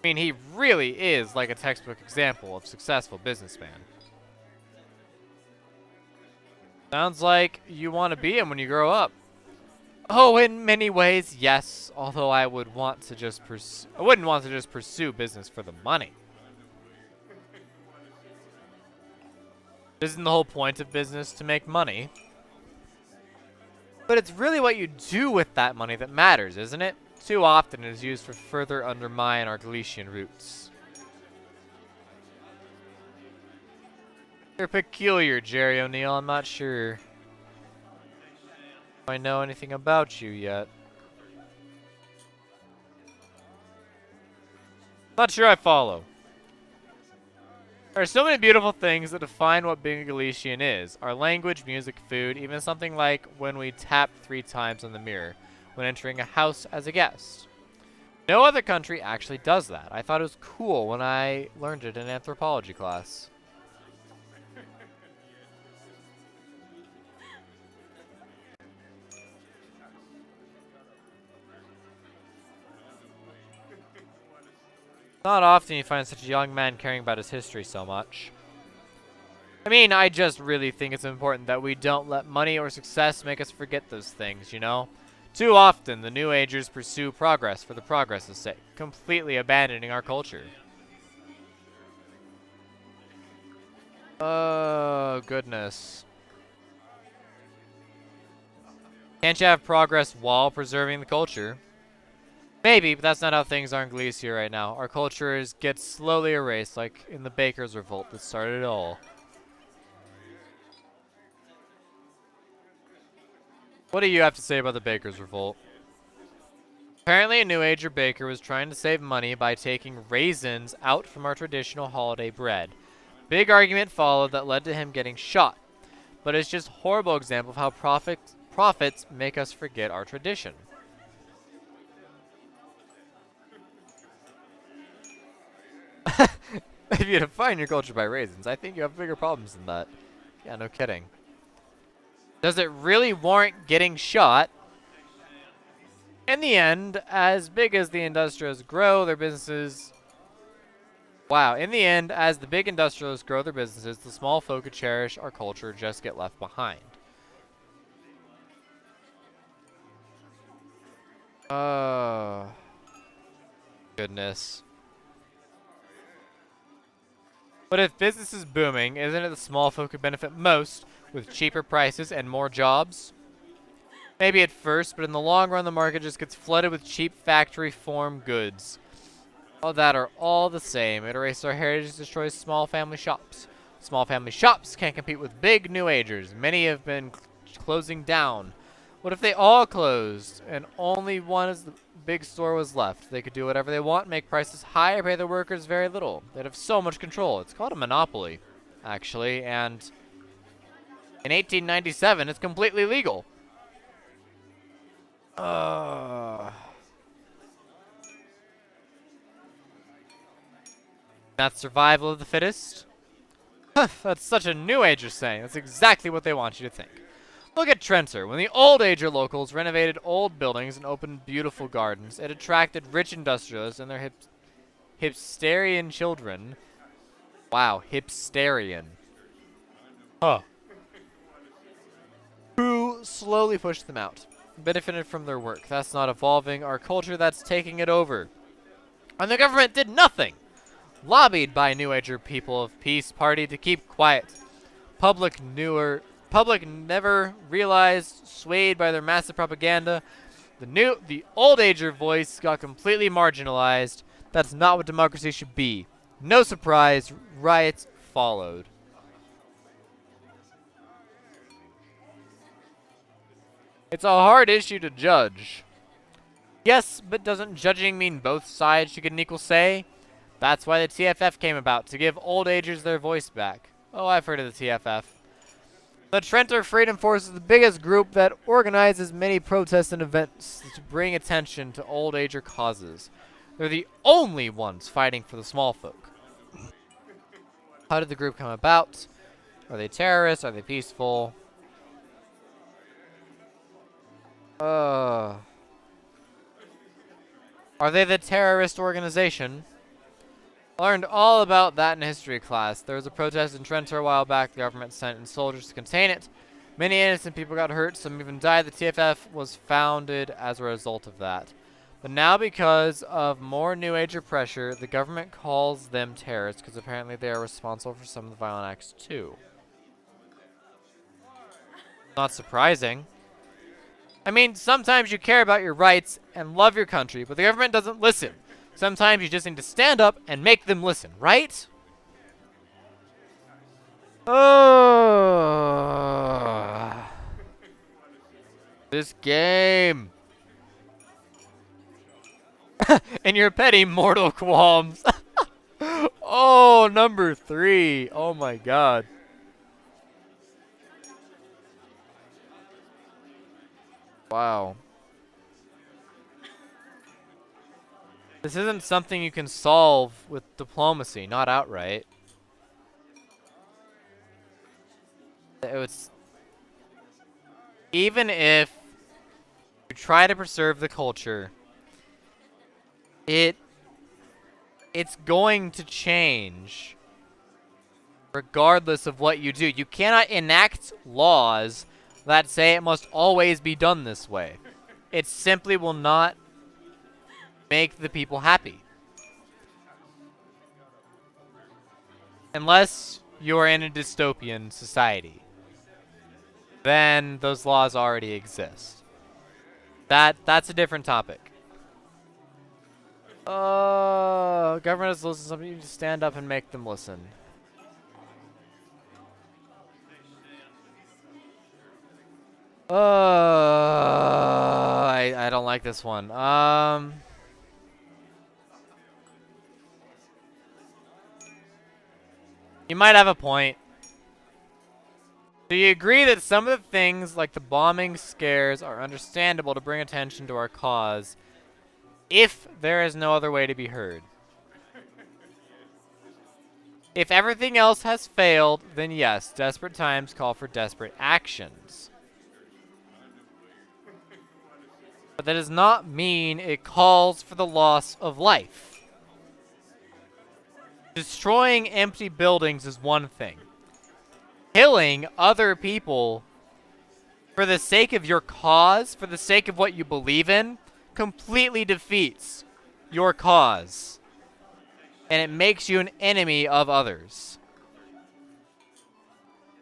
I mean, he really is like a textbook example of successful businessman. Sounds like you want to be him when you grow up. Oh, in many ways, yes. Although I wouldn't want to just pursue business for the money. Isn't the whole point of business to make money? But it's really what you do with that money that matters, isn't it? Too often it is used to further undermine our Galician roots. You're peculiar, Jerry O'Neill. I'm not sure if I know anything about you yet. Not sure I follow. There are so many beautiful things that define what being a Galician is. Our language, music, food, even something like when we tap 3 times on the mirror when entering a house as a guest. No other country actually does that. I thought it was cool when I learned it in anthropology class. Not often you find such a young man caring about his history so much. I mean, I just really think it's important that we don't let money or success make us forget those things, you know? Too often, the New Agers pursue progress for the progress's sake, completely abandoning our culture. Oh, goodness. Can't you have progress while preserving the culture? Maybe, but that's not how things are in Galicia right now. Our culture gets slowly erased, like in the Bakers' Revolt that started it all. What do you have to say about the Bakers' Revolt? Apparently, a New Ager baker was trying to save money by taking raisins out from our traditional holiday bread. Big argument followed that led to him getting shot. But it's just a horrible example of how profits make us forget our tradition. If you define your culture by raisins, I think you have bigger problems than that. Yeah, no kidding. Does it really warrant getting shot? In the end, as big as the industrialists grow their businesses... Wow, in the end, as the big industrialists grow their businesses, the small folk who cherish our culture just get left behind. Oh. Goodness. But if business is booming, isn't it the small folk who benefit most with cheaper prices and more jobs? Maybe at first, but in the long run, the market just gets flooded with cheap factory farm goods. All that are all the same. It erases our heritage, destroys small family shops. Small family shops can't compete with big New Agers. Many have been closing down. What if they all closed and only one as the big store was left? They could do whatever they want, make prices high, or pay their workers very little. They'd have so much control. It's called a monopoly, actually, and in 1897, it's completely legal. That's survival of the fittest? That's such a New Ager saying. That's exactly what they want you to think. Look at Trenter. When the Old Ager locals renovated old buildings and opened beautiful gardens, it attracted rich industrialists and their hipsterian children. Wow, hipsterian. Huh. Who slowly pushed them out. Benefited from their work. That's not evolving our culture, that's taking it over. And the government did nothing. Lobbied by New Ager people of peace party to keep quiet. Public never realized, swayed by their massive propaganda. The Old Ager voice got completely marginalized. That's not what democracy should be. No surprise, riots followed. It's a hard issue to judge. Yes, but doesn't judging mean both sides should get an equal say? That's why the TFF came about, to give Old Agers their voice back. Oh, I've heard of the TFF. The Trenter Freedom Force is the biggest group that organizes many protests and events to bring attention to Old Ager causes. They're the only ones fighting for the small folk. How did the group come about? Are they terrorists? Are they peaceful? Are they the terrorist organization? I learned all about that in history class. There was a protest in Trento a while back. The government sent in soldiers to contain it. Many innocent people got hurt. Some even died. The TFF was founded as a result of that. But now, because of more New Ager pressure, the government calls them terrorists because apparently they are responsible for some of the violent acts too. Not surprising. I mean, sometimes you care about your rights and love your country, but the government doesn't listen. Sometimes you just need to stand up and make them listen, right? Oh, this game. And your petty mortal qualms. Oh, number 3. Oh my god. Wow. This isn't something you can solve with diplomacy, not outright. Even if you try to preserve the culture, it's going to change regardless of what you do. You cannot enact laws that say it must always be done this way. It simply will not make the people happy. Unless you're in a dystopian society, then those laws already exist. That's a different topic. Government has to listen to something. You need to stand up and make them listen. I don't like this one. You might have a point. Do you agree that some of the things, like the bombing scares, are understandable to bring attention to our cause, if there is no other way to be heard? If everything else has failed, then yes, desperate times call for desperate actions. But that does not mean it calls for the loss of life. Destroying empty buildings is one thing. Killing other people for the sake of your cause, for the sake of what you believe in, completely defeats your cause. And it makes you an enemy of others.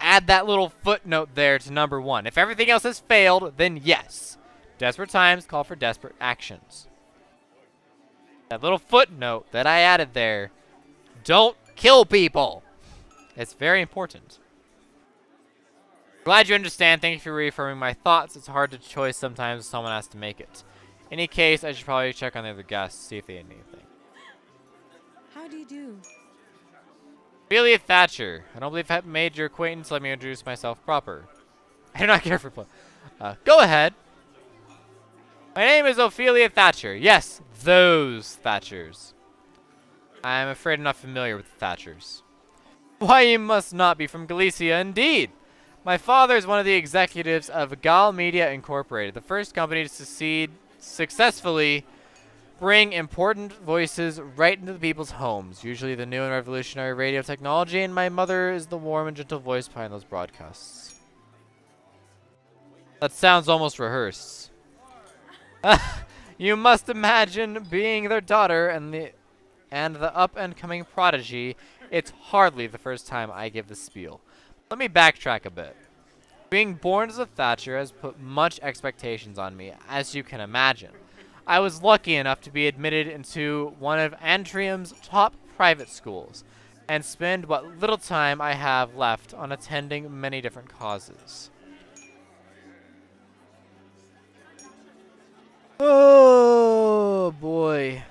Add that little footnote there to number 1. If everything else has failed, then yes. Desperate times call for desperate actions. That little footnote that I added there. Don't kill people. It's very important. Glad you understand. Thank you for reaffirming my thoughts. It's hard to choice sometimes. Someone has to make it. In any case, I should probably check on the other guests, see if they need anything. How do you do? Ophelia Thatcher. I don't believe I've made your acquaintance. Let me introduce myself proper. I do not care for go ahead. My name is Ophelia Thatcher. Yes, those Thatchers. I am afraid I'm not familiar with the Thatchers. Why, you must not be from Galicia, indeed. My father is one of the executives of Gala Media Incorporated, the first company to successfully bring important voices right into the people's homes, usually the new and revolutionary radio technology, and my mother is the warm and gentle voice behind those broadcasts. That sounds almost rehearsed. You must imagine being their daughter and the up-and-coming prodigy. It's hardly the first time I give this spiel. Let me backtrack a bit. Being born as a Thatcher has put much expectations on me, as you can imagine. I was lucky enough to be admitted into one of Antrium's top private schools, and spend what little time I have left on attending many different causes. Oh, boy.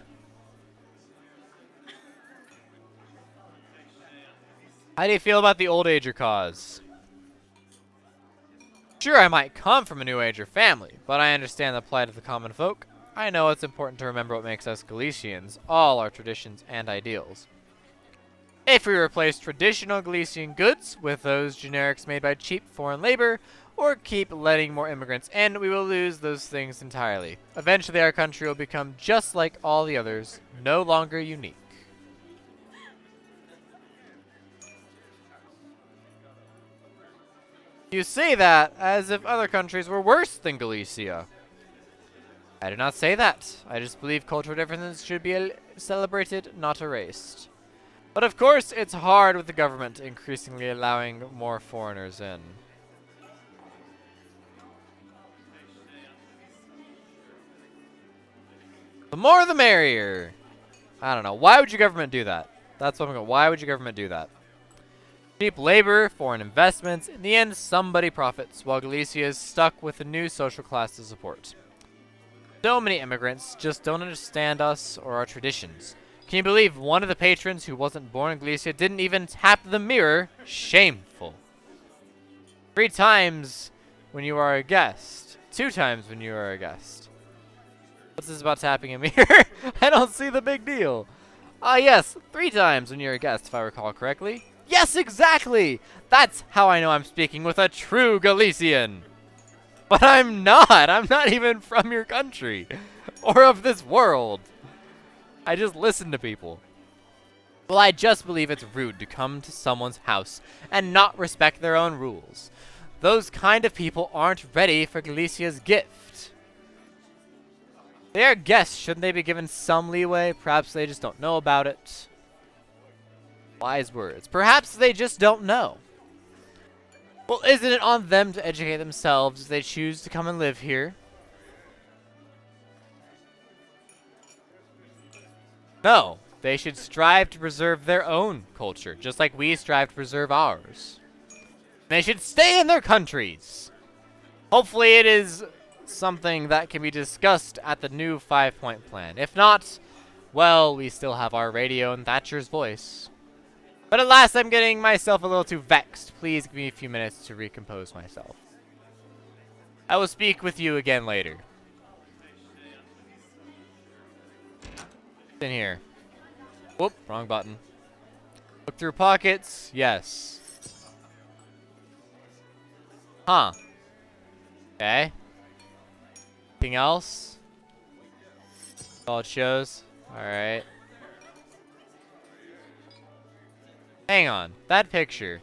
How do you feel about the old ager cause? Sure, I might come from a new ager family, but I understand the plight of the common folk. I know it's important to remember what makes us Galicians, all our traditions and ideals. If we replace traditional Galician goods with those generics made by cheap foreign labor, or keep letting more immigrants in, we will lose those things entirely. Eventually, our country will become just like all the others, no longer unique. You say that as if other countries were worse than Galicia. I do not say that. I just believe cultural differences should be celebrated, not erased. But of course, it's hard with the government increasingly allowing more foreigners in. The more the merrier. I don't know. Why would your government do that? That's what I'm going. Why would your government do that? Cheap labor, foreign investments. In the end, somebody profits, while Galicia is stuck with a new social class to support. So many immigrants just don't understand us or our traditions. Can you believe one of the patrons who wasn't born in Galicia didn't even tap the mirror? Shameful. 3 times when you are a guest. 2 times when you are a guest. What's this about tapping a mirror? I don't see the big deal. Ah, yes, 3 times when you're a guest, if I recall correctly. Yes, exactly! That's how I know I'm speaking with a true Galician. But I'm not. I'm not even from your country. Or of this world. I just listen to people. Well, I just believe it's rude to come to someone's house and not respect their own rules. Those kind of people aren't ready for Galicia's gift. They are guests. Shouldn't they be given some leeway? Perhaps they just don't know about it. Wise words. Perhaps they just don't know. Well, isn't it on them to educate themselves if they choose to come and live here? No, they should strive to preserve their own culture, just like we strive to preserve ours. They should stay in their countries. Hopefully it is something that can be discussed at the new 5-point plan. If not, well, we still have our radio and Thatcher's voice. But at last, I'm getting myself a little too vexed. Please give me a few minutes to recompose myself. I will speak with you again later. In here. Whoop, wrong button. Look through pockets. Yes. Huh. Okay. Anything else? That's all it shows. Alright. Hang on. That picture.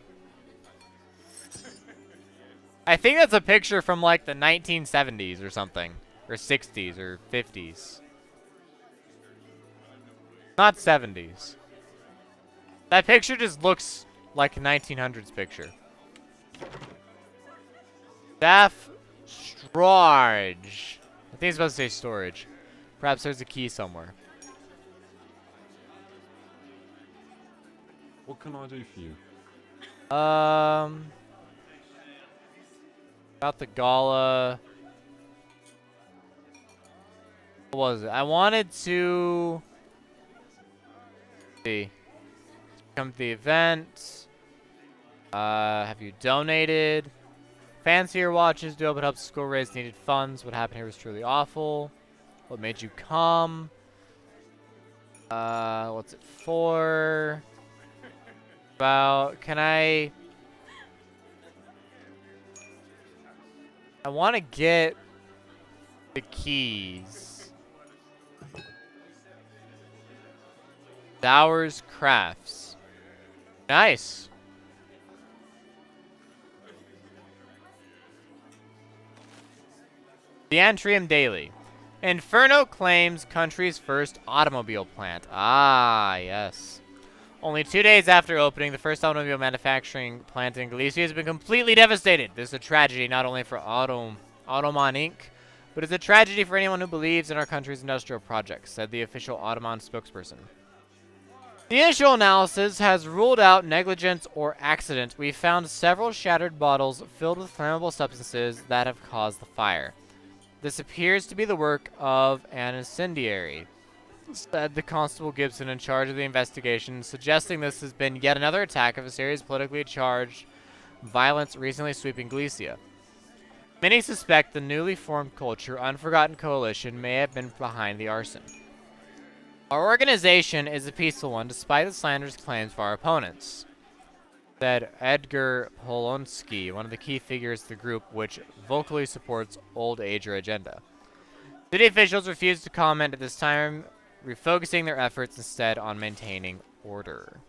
I think that's a picture from like the 1970s or something. Or 60s or 50s. Not 70s. That picture just looks like a 1900s picture. Staff storage. I think it's supposed to say storage. Perhaps there's a key somewhere. What can I do for you? About the Gala. What was it? I wanted to see. Come to the event. Have you donated? Fancier watches do open up school raise needed funds. What happened here was truly awful. What made you come? What's it for? About, can I want to get the keys. Dowers Crafts. Nice. The Antrium Daily. Inferno claims country's first automobile plant. Ah, yes. Only 2 days after opening, the first automobile manufacturing plant in Galicia has been completely devastated. This is a tragedy not only for Automan Inc., but it's a tragedy for anyone who believes in our country's industrial projects, said the official Automan spokesperson. The initial analysis has ruled out negligence or accident. We found several shattered bottles filled with flammable substances that have caused the fire. This appears to be the work of an incendiary, said the Constable Gibson in charge of the investigation, suggesting this has been yet another attack of a series of politically charged violence recently sweeping Galicia. Many suspect the newly formed Culture Unforgotten Coalition may have been behind the arson. Our organization is a peaceful one despite the slanderous claims of our opponents, said Edgar Polonsky, one of the key figures of the group which vocally supports old age agenda. City officials refused to comment at this time, refocusing their efforts instead on maintaining order.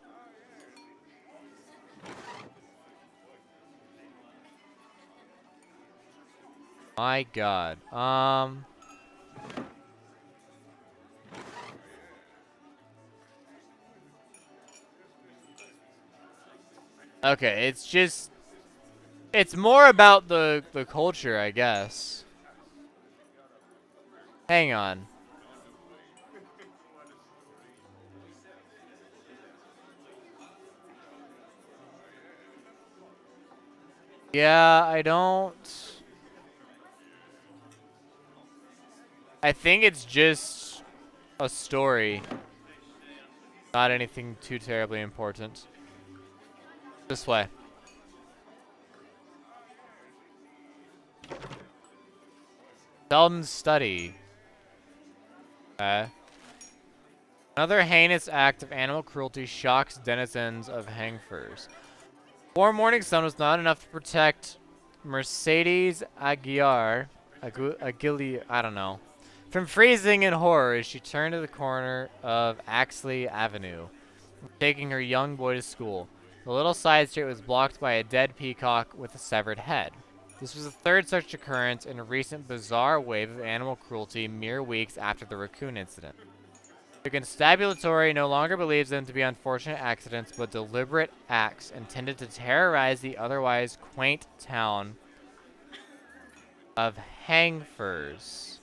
My God. Okay, it's more about the culture, I guess. Hang on. Yeah, I think it's just a story. Not anything too terribly important. This way. Sheldon's study. Okay. Another heinous act of animal cruelty shocks denizens of Hangfors. Warm morning sun was not enough to protect Mercedes Aguiar, I don't know, from freezing in horror as she turned to the corner of Axley Avenue, taking her young boy to school. The little side street was blocked by a dead peacock with a severed head. This was the third such occurrence in a recent bizarre wave of animal cruelty mere weeks after the raccoon incident. The constabulary no longer believes them to be unfortunate accidents, but deliberate acts intended to terrorize the otherwise quaint town of Hangfors.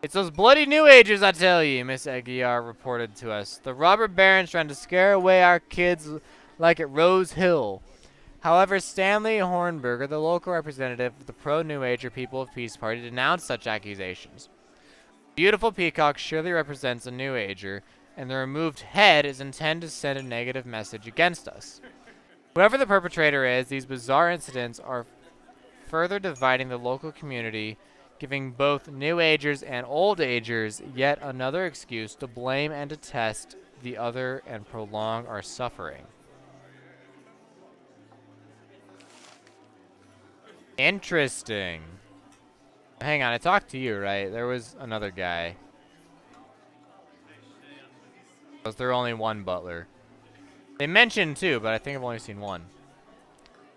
It's those bloody New Agers, I tell you, Miss Aguiar reported to us. The robber barons trying to scare away our kids like at Rose Hill. However, Stanley Hornberger, the local representative of the pro-New Ager People of Peace Party, denounced such accusations. Beautiful peacock surely represents a New Ager, and the removed head is intended to send a negative message against us. Whoever the perpetrator is, these bizarre incidents are further dividing the local community, giving both New Agers and Old Agers yet another excuse to blame and detest the other and prolong our suffering. Interesting. Hang on, I talked to you, right? There was another guy. Was there only one butler? They mentioned two, but I think I've only seen one.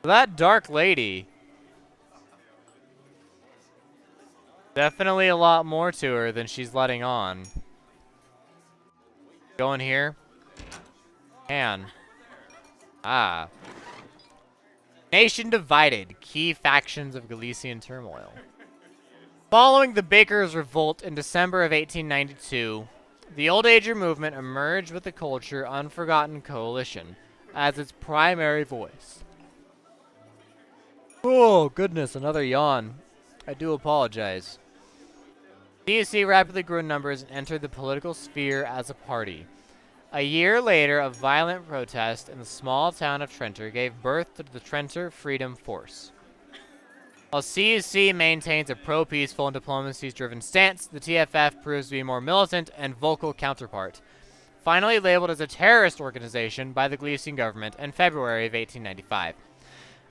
That dark lady. Definitely a lot more to her than she's letting on. Go in here. Man. Ah. Nation divided. Key factions of Galician turmoil. Following the Bakers' Revolt in December of 1892, the Old Ager movement emerged with the Culture Unforgotten Coalition as its primary voice. Oh, goodness, another yawn. I do apologize. CSC rapidly grew in numbers and entered the political sphere as a party. A year later, a violent protest in the small town of Trenter gave birth to the Trenter Freedom Force. While CSC maintains a pro-peaceful and diplomacy-driven stance, the TFF proves to be a more militant and vocal counterpart. Finally labeled as a terrorist organization by the Galician government in February of 1895.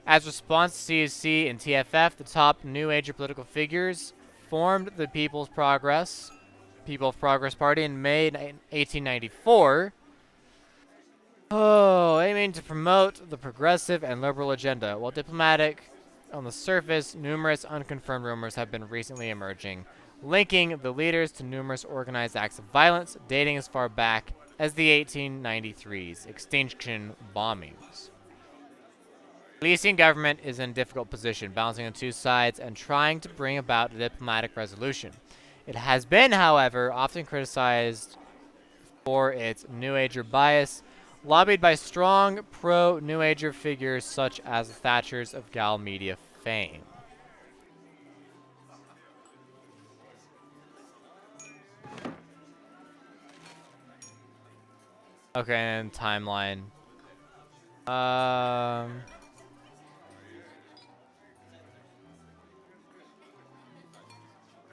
As response to CSC and TFF, the top New Age political figures formed the People of Progress Party in May 1894, aiming to promote the progressive and liberal agenda. While diplomatic on the surface, numerous unconfirmed rumors have been recently emerging, linking the leaders to numerous organized acts of violence dating as far back as the 1893's Extinction bombings. The Galician government is in a difficult position, balancing on two sides and trying to bring about a diplomatic resolution. It has been, however, often criticized for its New Ager bias, lobbied by strong pro-New Ager figures such as the Thatchers of Gala media fame. Okay, and timeline.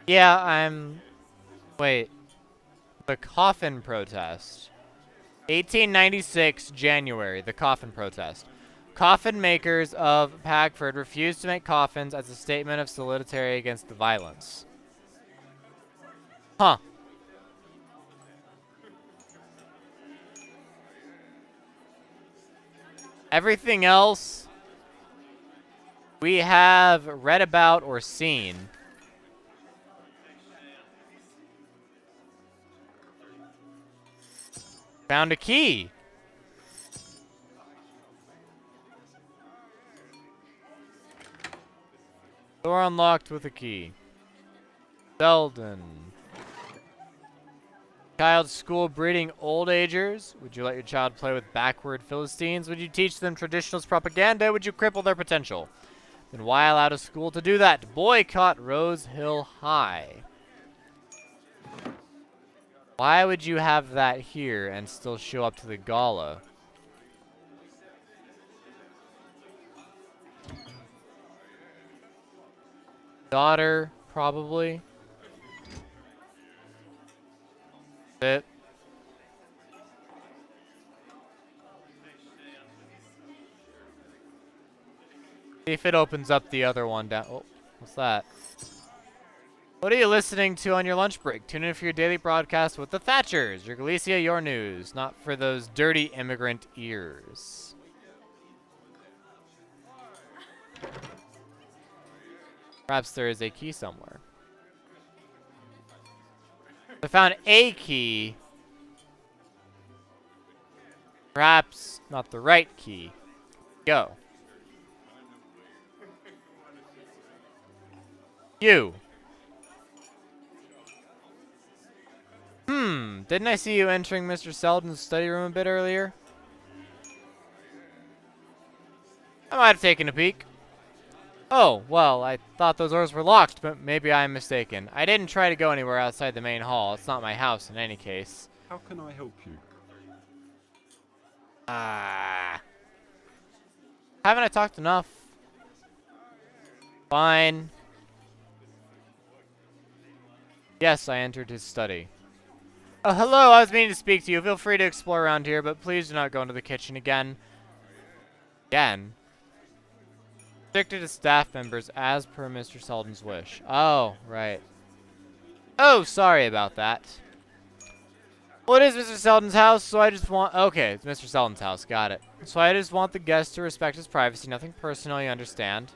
Yeah, wait. The coffin protest. 1896, January, the coffin protest. Coffin makers of Pagford refused to make coffins as a statement of solidarity against the violence. Huh. Everything else we have read about or seen. Found a key. Door unlocked with a key. Selden. Child school breeding Old Agers. Would you let your child play with backward Philistines? Would you teach them traditionalist propaganda? Would you cripple their potential? Then why allow a school to do that? Boycott Rose Hill High. Why would you have that here and still show up to the gala? Daughter, probably. Bit. See if it opens up the other one down. Oh, what's that? What are you listening to on your lunch break? Tune in for your daily broadcast with the Thatchers. Your Galicia, your news. Not for those dirty immigrant ears. Perhaps there is a key somewhere. I found a key. Perhaps not the right key. Go. Didn't I see you entering Mr. Selden's study room a bit earlier? I might have taken a peek. Oh, well, I thought those doors were locked, but maybe I'm mistaken. I didn't try to go anywhere outside the main hall. It's not my house in any case. How can I help you? Haven't I talked enough? Fine. Yes, I entered his study. Oh, hello, I was meaning to speak to you. Feel free to explore around here, but please do not go into the kitchen again. Again? Restricted to staff members as per Mr. Selden's wish. Oh, right. Oh, sorry about that. Well, it is Mr. Selden's house, so I just want... Okay, it's Mr. Selden's house. Got it. So I just want the guest to respect his privacy. Nothing personal, you understand?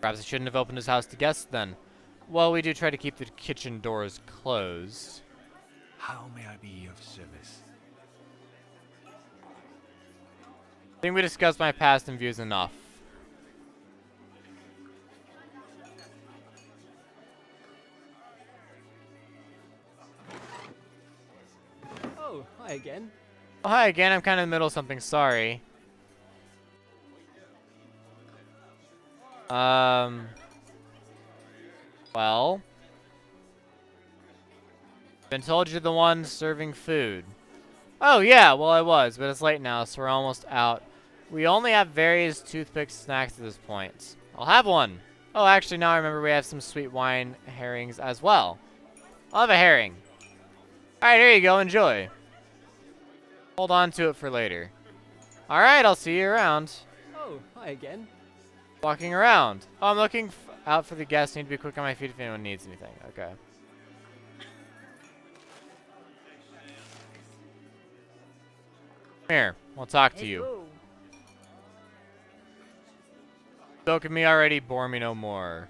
Perhaps I shouldn't have opened his house to guests then. Well, we do try to keep the kitchen doors closed. How may I be of service? I think we discussed my past and views enough. Oh, hi again. Oh, hi again. I'm kind of in the middle of something. Sorry. Well. Been told you're the one serving food. Oh, yeah. Well, I was, but it's late now, so we're almost out. We only have various toothpick snacks at this point. I'll have one. Oh, actually, now I remember we have some sweet wine herrings as well. I'll have a herring. Alright, here you go. Enjoy. Hold on to it for later. Alright, I'll see you around. Oh, hi again. Walking around. Oh, I'm looking out for the guests. Need to be quick on my feet if anyone needs anything. Okay. Come here. We'll talk to you. Whoa. Spoke of me already. Bore me no more.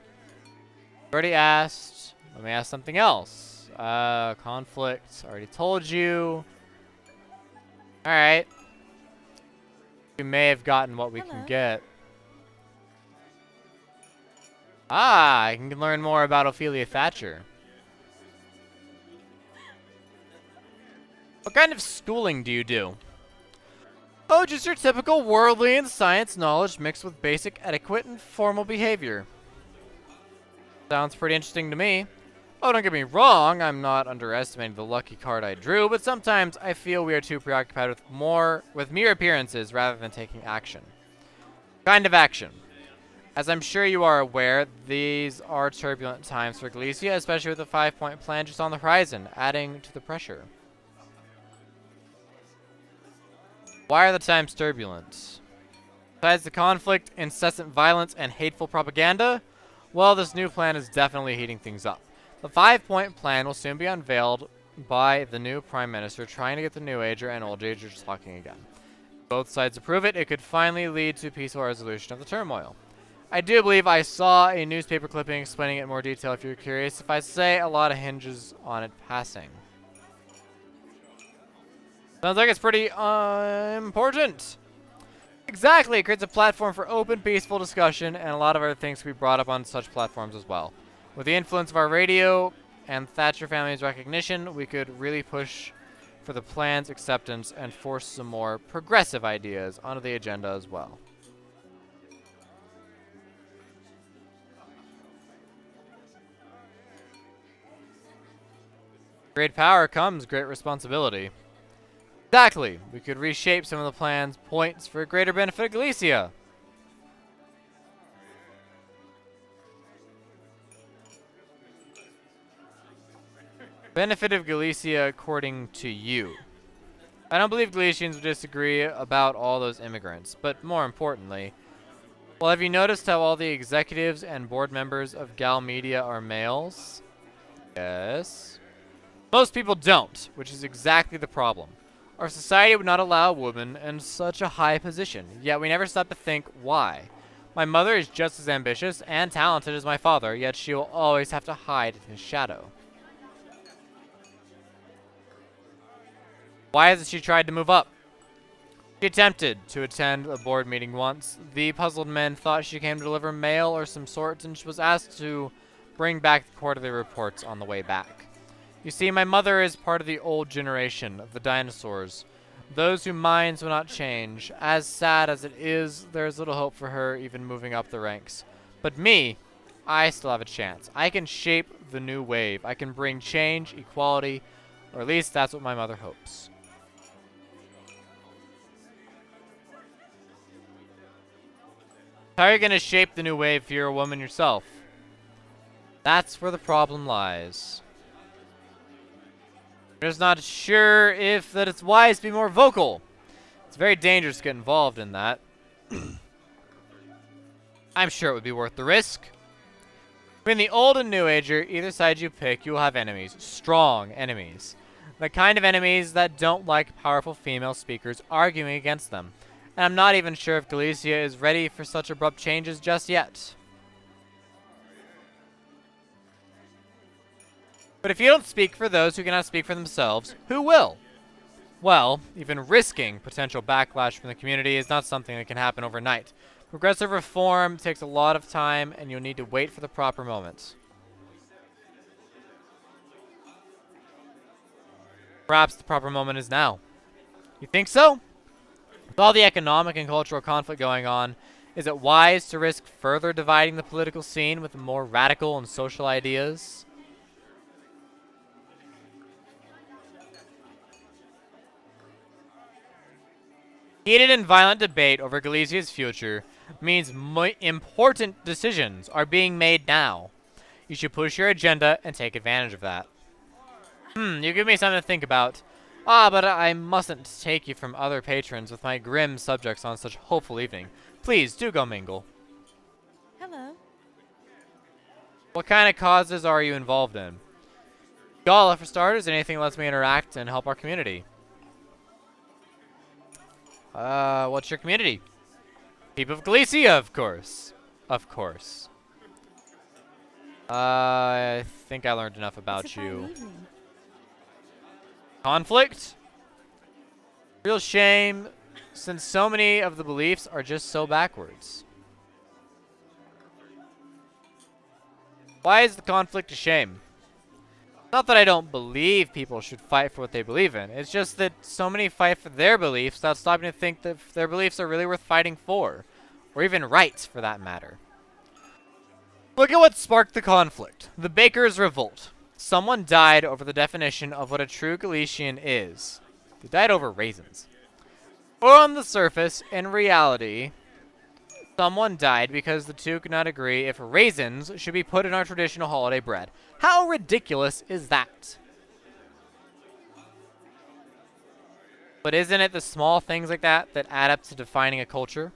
Already asked. Let me ask something else. Conflict. Already told you. Alright. We may have gotten what we can Hello. get. Ah, I can learn more about Ophelia Thatcher. What kind of schooling do you do? Oh, just your typical worldly and science knowledge mixed with basic etiquette and formal behavior. Sounds pretty interesting to me. Oh, don't get me wrong, I'm not underestimating the lucky card I drew, but sometimes I feel we are too preoccupied with mere appearances rather than taking action. Kind of action. As I'm sure you are aware, these are turbulent times for Galicia, especially with the 5-point plan just on the horizon, adding to the pressure. Why are the times turbulent? Besides the conflict, incessant violence, and hateful propaganda, well, this new plan is definitely heating things up. The 5-point plan will soon be unveiled by the new Prime Minister, trying to get the New Ager and Old Agers talking again. If both sides approve it, it could finally lead to peaceful resolution of the turmoil. I do believe I saw a newspaper clipping explaining it in more detail if you're curious. If I say a lot of hinges on it passing. Sounds like it's pretty important. Exactly, it creates a platform for open, peaceful discussion, and a lot of other things can be brought up on such platforms as well. With the influence of our radio and Thatcher family's recognition, we could really push for the plan's acceptance and force some more progressive ideas onto the agenda as well. Great power comes great responsibility. Exactly. We could reshape some of the plan's points for greater benefit of Galicia. Benefit of Galicia according to you. I don't believe Galicians would disagree about all those immigrants, but more importantly, well, have you noticed how all the executives and board members of Gal Media are males? Yes. Most people don't, which is exactly the problem. Our society would not allow a woman in such a high position, yet we never stop to think why. My mother is just as ambitious and talented as my father, yet she will always have to hide in his shadow. Why hasn't she tried to move up? She attempted to attend a board meeting once. The puzzled men thought she came to deliver mail or some sort, and she was asked to bring back the quarterly reports on the way back. You see, my mother is part of the old generation of the dinosaurs. Those whose minds will not change. As sad as it is, there is little hope for her even moving up the ranks. But me, I still have a chance. I can shape the new wave. I can bring change, equality, or at least that's what my mother hopes. How are you going to shape the new wave if you're a woman yourself? That's where the problem lies. I'm just not sure if that it's wise to be more vocal. It's very dangerous to get involved in that. I'm sure it would be worth the risk. Between the old and new ager, either side you pick, you will have enemies. Strong enemies. The kind of enemies that don't like powerful female speakers arguing against them. And I'm not even sure if Galicia is ready for such abrupt changes just yet. But if you don't speak for those who cannot speak for themselves, who will? Well, even risking potential backlash from the community is not something that can happen overnight. Progressive reform takes a lot of time, and you'll need to wait for the proper moment. Perhaps the proper moment is now. You think so? With all the economic and cultural conflict going on, is it wise to risk further dividing the political scene with more radical and social ideas? Heated and violent debate over Galicia's future means important decisions are being made now. You should push your agenda and take advantage of that. You give me something to think about. But I mustn't take you from other patrons with my grim subjects on such hopeful evening. Please, do go mingle. Hello. What kind of causes are you involved in? Gala, for starters, anything that lets me interact and help our community. What's your community? People of Galicia, of course. Of course. I think I learned enough about It's a fine you. evening. Conflict? Real shame, since so many of the beliefs are just so backwards. Why is the conflict a shame? Not that I don't believe people should fight for what they believe in. It's just that so many fight for their beliefs without stopping to think that their beliefs are really worth fighting for. Or even rights, for that matter. Look at what sparked the conflict. The Bakers' Revolt. Someone died over the definition of what a true Galician is. They died over raisins. Or on the surface, in reality, someone died because the two could not agree if raisins should be put in our traditional holiday bread. How ridiculous is that? But isn't it the small things like that that add up to defining a culture?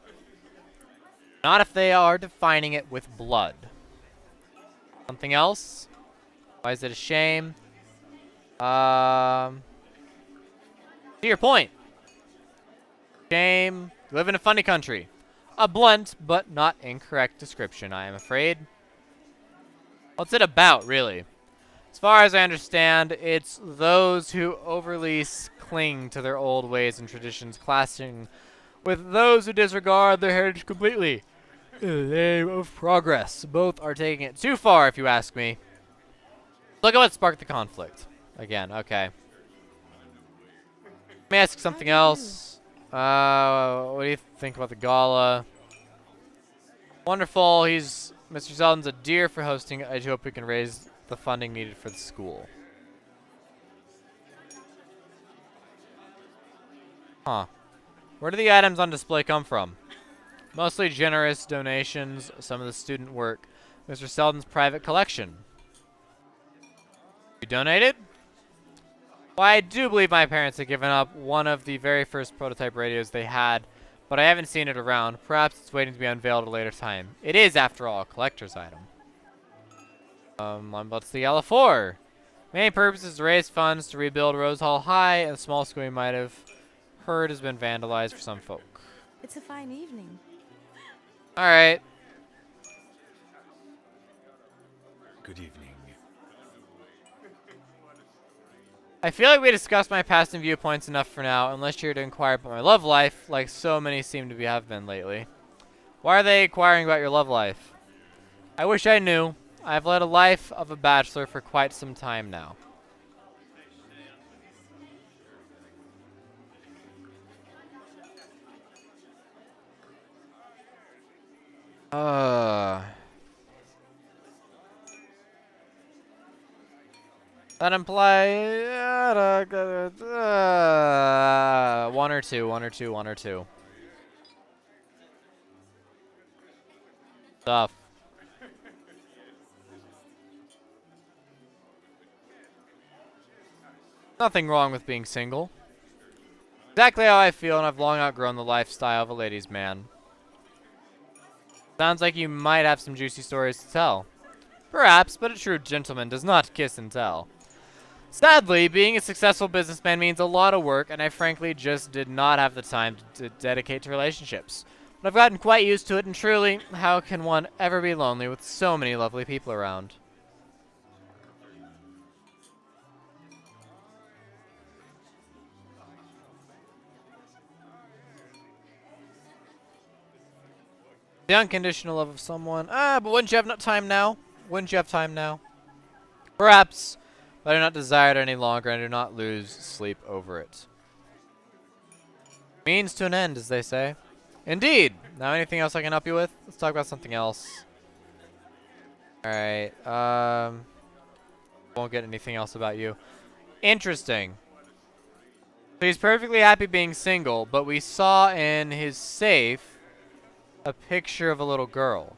Not if they are defining it with blood. Something else? Why is it a shame? To your point. Shame. You live in a funny country. A blunt but not incorrect description, I am afraid. What's it about, really? As far as I understand, it's those who overly cling to their old ways and traditions, clashing with those who disregard their heritage completely. In the name of progress. Both are taking it too far, if you ask me. Look at what sparked the conflict. Again, okay. Let me ask something else. What do you think about the Gala? Wonderful. Mr. Zeldin's a dear for hosting. I do hope we can raise the funding needed for the school. Huh. Where do the items on display come from? Mostly generous donations, some of the student work. Mr. Zeldin's private collection. You donated? Why, I do believe my parents had given up one of the very first prototype radios they had, but I haven't seen it around. Perhaps it's waiting to be unveiled at a later time. It is, after all, a collector's item. What's the Gala for? Main purpose is to raise funds to rebuild Rose Hall High, and the small school you might have heard has been vandalized for some folk. It's a fine evening. Alright. Good evening. I feel like we discussed my past and viewpoints enough for now, unless you're here to inquire about my love life, like so many seem to have been lately. Why are they inquiring about your love life? I wish I knew. I've led a life of a bachelor for quite some time now. That implies one or two, one or two, one or two. Tough. Nothing wrong with being single. Exactly how I feel, and I've long outgrown the lifestyle of a ladies' man. Sounds like you might have some juicy stories to tell. Perhaps, but a true gentleman does not kiss and tell. Sadly, being a successful businessman means a lot of work, and I frankly just did not have the time to dedicate to relationships. But I've gotten quite used to it, and truly, how can one ever be lonely with so many lovely people around? The unconditional love of someone. But wouldn't you have time now? Wouldn't you have time now? Perhaps, but I do not desire it any longer, and I do not lose sleep over it. Means to an end, as they say. Indeed. Now, anything else I can help you with? Let's talk about something else. Alright, won't get anything else about you. Interesting. So he's perfectly happy being single, but we saw in his safe a picture of a little girl.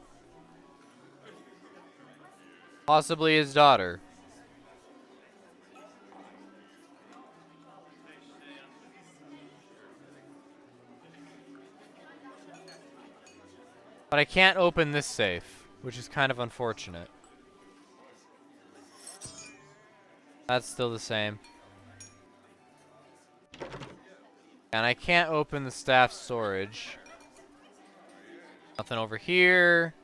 Possibly his daughter. But I can't open this safe, which is kind of unfortunate. That's still the same. And I can't open the staff storage. Nothing over here.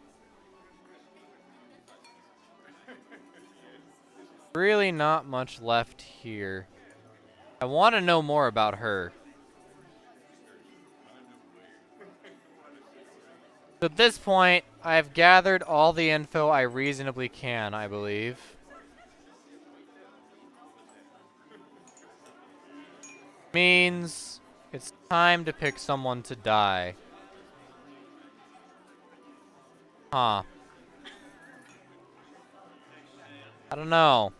Really not much left here. I want to know more about her. So at this point, I've gathered all the info I reasonably can, I believe. Means it's time to pick someone to die. Huh. I don't know.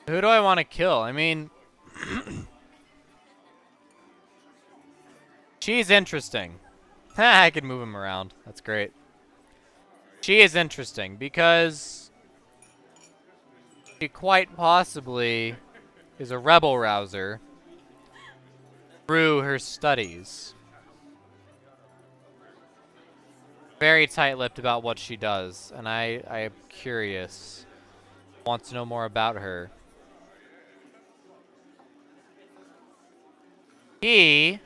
Who do I want to kill? I mean, she's interesting. I could move him around. That's great. She is interesting because she quite possibly is a rebel rouser through her studies. Very tight-lipped about what she does, and I am curious. Want to know more about her. He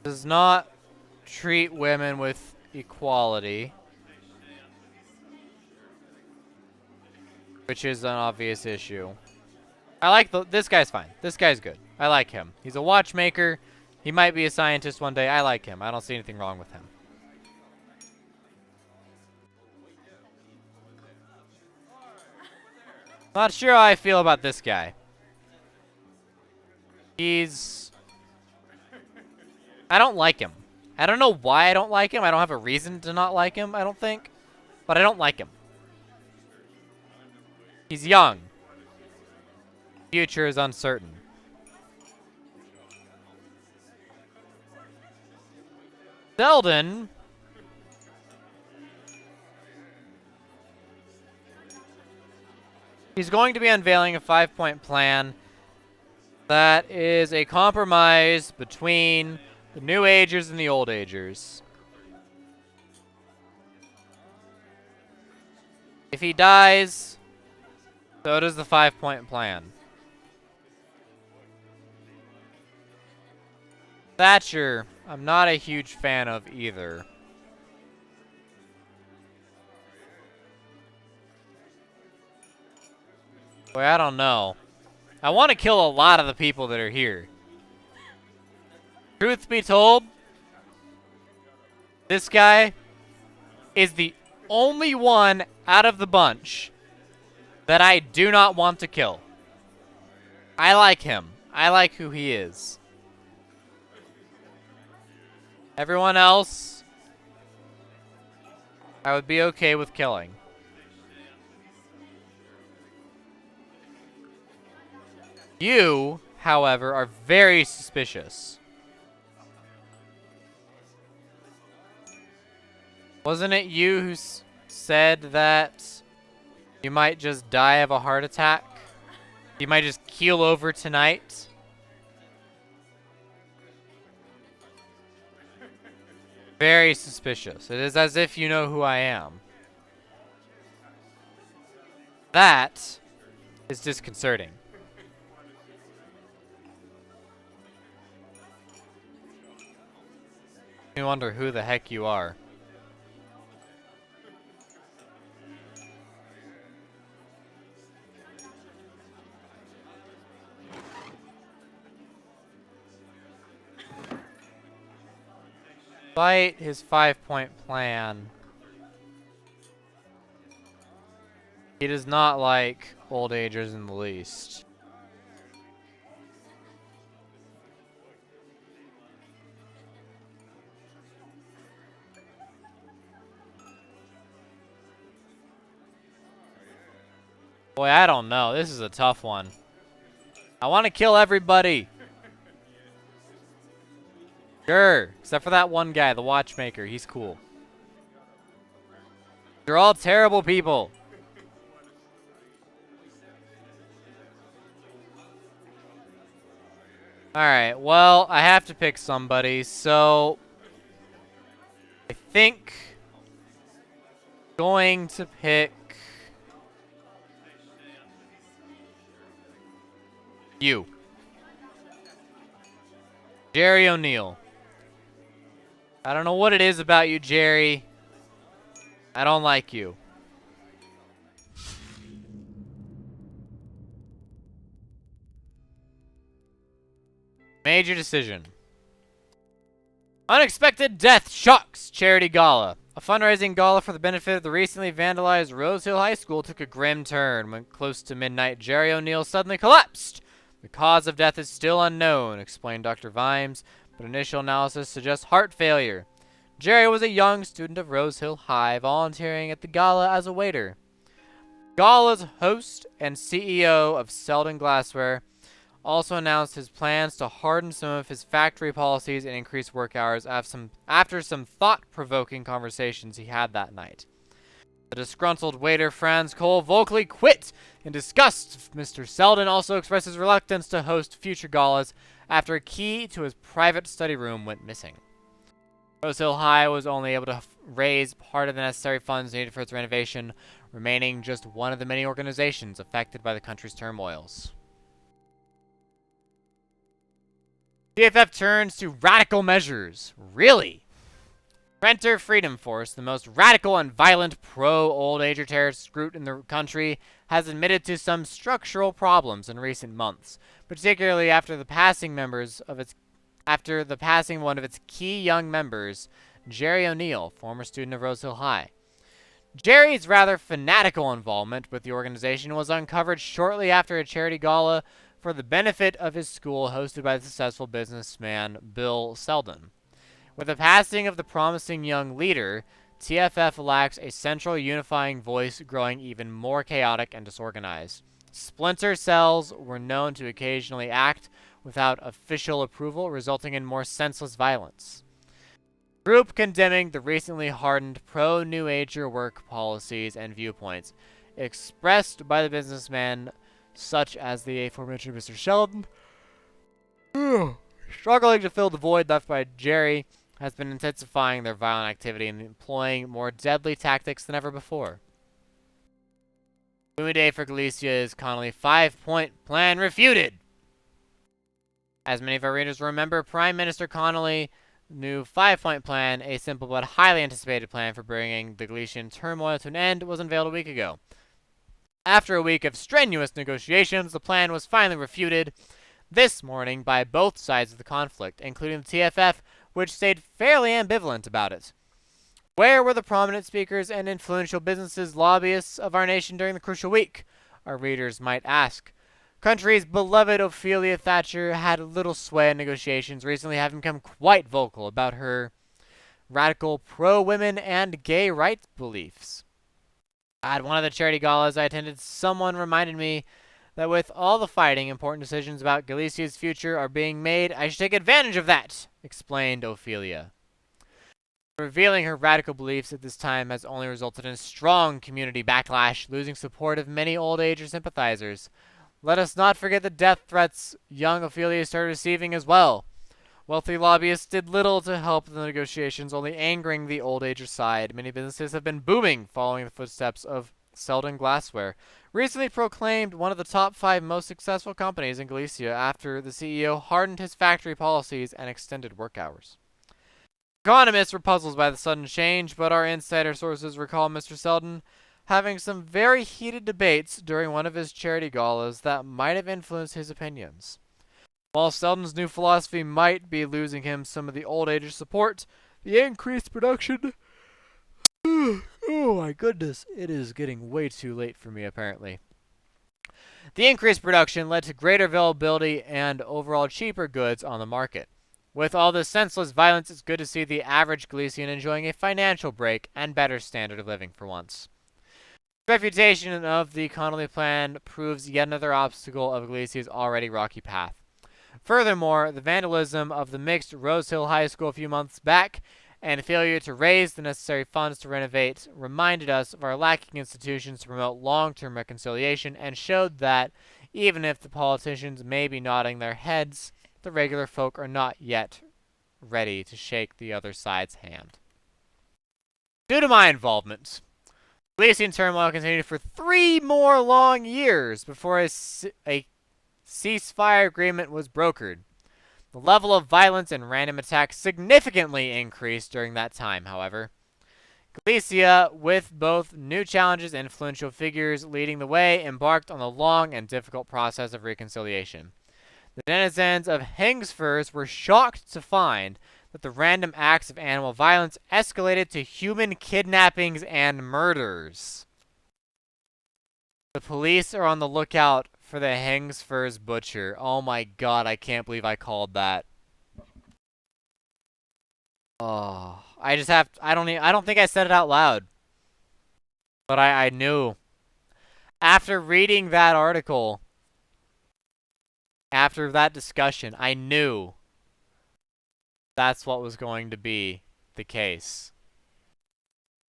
does not treat women with equality, which is an obvious issue. I like this guy's fine. This guy's good. I like him. He's a watchmaker. He might be a scientist one day. I like him. I don't see anything wrong with him. Not sure how I feel about this guy. I don't like him. I don't know why I don't like him. I don't have a reason to not like him, I don't think. But I don't like him. He's young. Future is uncertain. Selden. He's going to be unveiling a 5-point plan that is a compromise between the New Agers and the Old Agers. If he dies, so does the 5-point plan. Thatcher, I'm not a huge fan of either. Boy, I don't know. I want to kill a lot of the people that are here. Truth be told, this guy is the only one out of the bunch that I do not want to kill. I like him. I like who he is. Everyone else, I would be okay with killing. You, however, are very suspicious. Wasn't it you who said that you might just die of a heart attack? You might just keel over tonight? Very suspicious. It is as if you know who I am. That is disconcerting. I wonder who the heck you are. Despite his 5-point plan, he does not like old agers in the least. Boy, I don't know. This is a tough one. I want to kill everybody. Sure, except for that one guy, the watchmaker. He's cool. You're all terrible people. Alright, well, I have to pick somebody, so I think I'm going to pick you. Jerry O'Neill. I don't know what it is about you, Jerry. I don't like you. Major decision. Unexpected death shocks charity gala. A fundraising gala for the benefit of the recently vandalized Rose Hill High School took a grim turn. When close to midnight, Jerry O'Neill suddenly collapsed. The cause of death is still unknown, explained Dr. Vimes, but initial analysis suggests heart failure. Jerry was a young student of Rose Hill High, volunteering at the gala as a waiter. Gala's host and CEO of Selden Glassware also announced his plans to harden some of his factory policies and increase work hours after some thought-provoking conversations he had that night. The disgruntled waiter Franz Cole vocally quit in disgust. Mr. Selden also expressed his reluctance to host future galas after a key to his private study room went missing. Rose Hill High was only able to raise part of the necessary funds needed for its renovation, remaining just one of the many organizations affected by the country's turmoils. TFF turns to radical measures. Really? Renter Freedom Force, the most radical and violent pro-old ager terrorist group in the country, has admitted to some structural problems in recent months, particularly after the passing one of its key young members, Jerry O'Neill, former student of Rose Hill High. Jerry's rather fanatical involvement with the organization was uncovered shortly after a charity gala for the benefit of his school hosted by the successful businessman Bill Selden. With the passing of the promising young leader, TFF lacks a central unifying voice, growing even more chaotic and disorganized. Splinter cells were known to occasionally act without official approval, resulting in more senseless violence. Group condemning the recently hardened pro-New Ager work policies and viewpoints expressed by the businessmen such as the aforementioned Mr. Sheldon, struggling to fill the void left by Jerry, has been intensifying their violent activity and employing more deadly tactics than ever before. Gloomy day for Galicia's Connolly 5-point plan refuted. As many of our readers remember, Prime Minister Connolly's new 5-point plan, a simple but highly anticipated plan for bringing the Galician turmoil to an end, was unveiled a week ago. After a week of strenuous negotiations, the plan was finally refuted this morning by both sides of the conflict, including the TFF, which stayed fairly ambivalent about it. Where were the prominent speakers and influential businesses lobbyists of our nation during the crucial week? our readers might ask. Country's beloved Ophelia Thatcher had little sway in negotiations, recently having become quite vocal about her radical pro-women and gay rights beliefs. At one of the charity galas I attended, someone reminded me that with all the fighting, important decisions about Galicia's future are being made. I should take advantage of that, explained Ophelia. Revealing her radical beliefs at this time has only resulted in strong community backlash, losing support of many old-ager sympathizers. Let us not forget the death threats young Ophelia started receiving as well. Wealthy lobbyists did little to help the negotiations, only angering the old-ager side. Many businesses have been booming following the footsteps of Selden Glassware, recently proclaimed one of the top 5 most successful companies in Galicia after the CEO hardened his factory policies and extended work hours. Economists were puzzled by the sudden change, but our insider sources recall Mr. Selden having some very heated debates during one of his charity galas that might have influenced his opinions. While Selden's new philosophy might be losing him some of the old-ager support, the increased production... oh my goodness, it is getting way too late for me apparently. The increased production led to greater availability and overall cheaper goods on the market. With all this senseless violence, it's good to see the average Galician enjoying a financial break and better standard of living for once. The reputation of the Connolly Plan proves yet another obstacle of Galicia's already rocky path. Furthermore, the vandalism of the mixed Rose Hill High School a few months back and failure to raise the necessary funds to renovate reminded us of our lacking institutions to promote long-term reconciliation and showed that, even if the politicians may be nodding their heads, the regular folk are not yet ready to shake the other side's hand. Due to my involvement, Galician turmoil continued for 3 more long years before a ceasefire agreement was brokered. The level of violence and random attacks significantly increased during that time, however. Galicia, with both new challenges and influential figures leading the way, embarked on the long and difficult process of reconciliation. The denizens of Hengsfors were shocked to find that the random acts of animal violence escalated to human kidnappings and murders. The police are on the lookout for the Hengsfors butcher. Oh my god, I can't believe I called that. Oh, I don't think I said it out loud. But I knew. After reading that article, after that discussion, I knew that's what was going to be the case.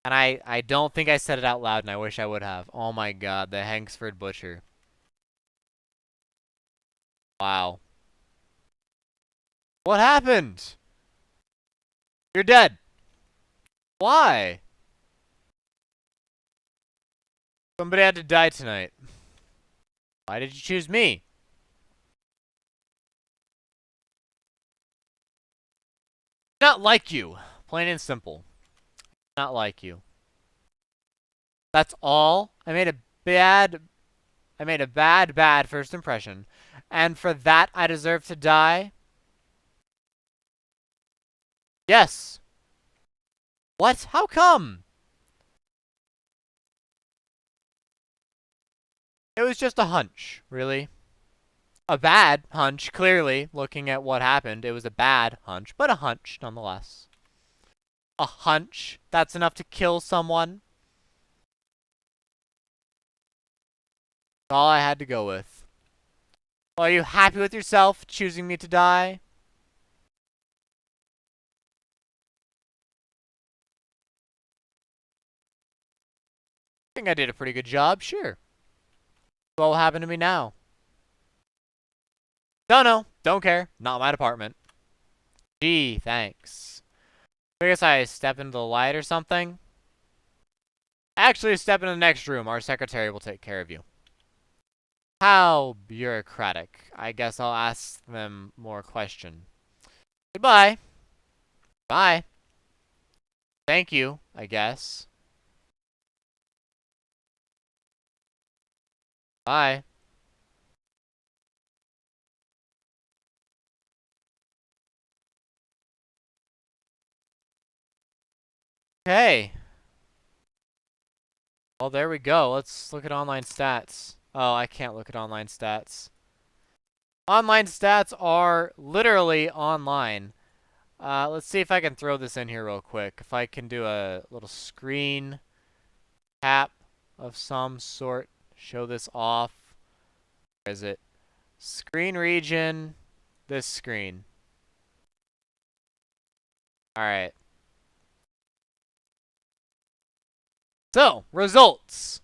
And I don't think I said it out loud, and I wish I would have. Oh my god, the Hengsford butcher. Wow. What happened? You're dead. Why? Somebody had to die tonight. Why did you choose me? Not like you. Plain and simple. Not like you. That's all. I made a bad first impression. And for that, I deserve to die? Yes. What? How come? It was just a hunch, really. A bad hunch, clearly, looking at what happened. It was a bad hunch, but a hunch, nonetheless. A hunch? That's enough to kill someone? That's all I had to go with. Well, are you happy with yourself, choosing me to die? I think I did a pretty good job, sure. What will happen to me now? Don't care. Not my department. Gee, thanks. I guess I step into the light or something? Actually, step into the next room. Our secretary will take care of you. How bureaucratic. I guess I'll ask them more question. Goodbye. Bye. Thank you, I guess. Bye. Okay. Well, there we go. Let's look at online stats. Oh, I can't look at online stats. Online stats are literally online. Let's see if I can throw this in here real quick. If I can do a little screen cap of some sort. Show this off. Where is it? Screen region. This screen. Alright. So, results.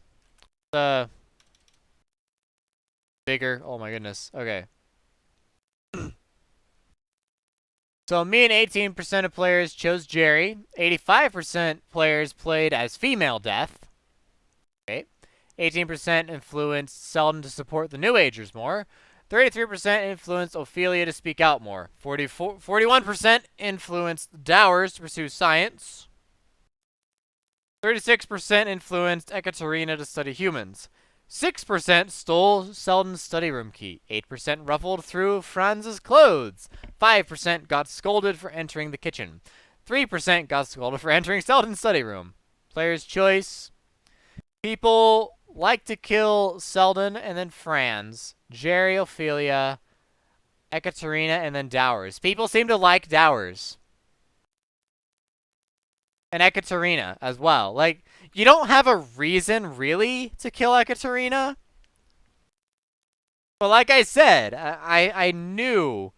Bigger. Oh my goodness. Okay. So me and 18% of players chose Jerry. 85% players played as female Death. Okay. 18% influenced Selden to support the New Agers more. 33% influenced Ophelia to speak out more. 41% influenced Dowers to pursue science. 36% influenced Ekaterina to study humans. 6% stole Selden's study room key. 8% ruffled through Franz's clothes. 5% got scolded for entering the kitchen. 3% got scolded for entering Selden's study room. Player's choice. People like to kill Selden and then Franz. Jerry, Ophelia, Ekaterina, and then Dowers. People seem to like Dowers. And Ekaterina as well. Like, you don't have a reason, really, to kill Ekaterina. But like I said, I knew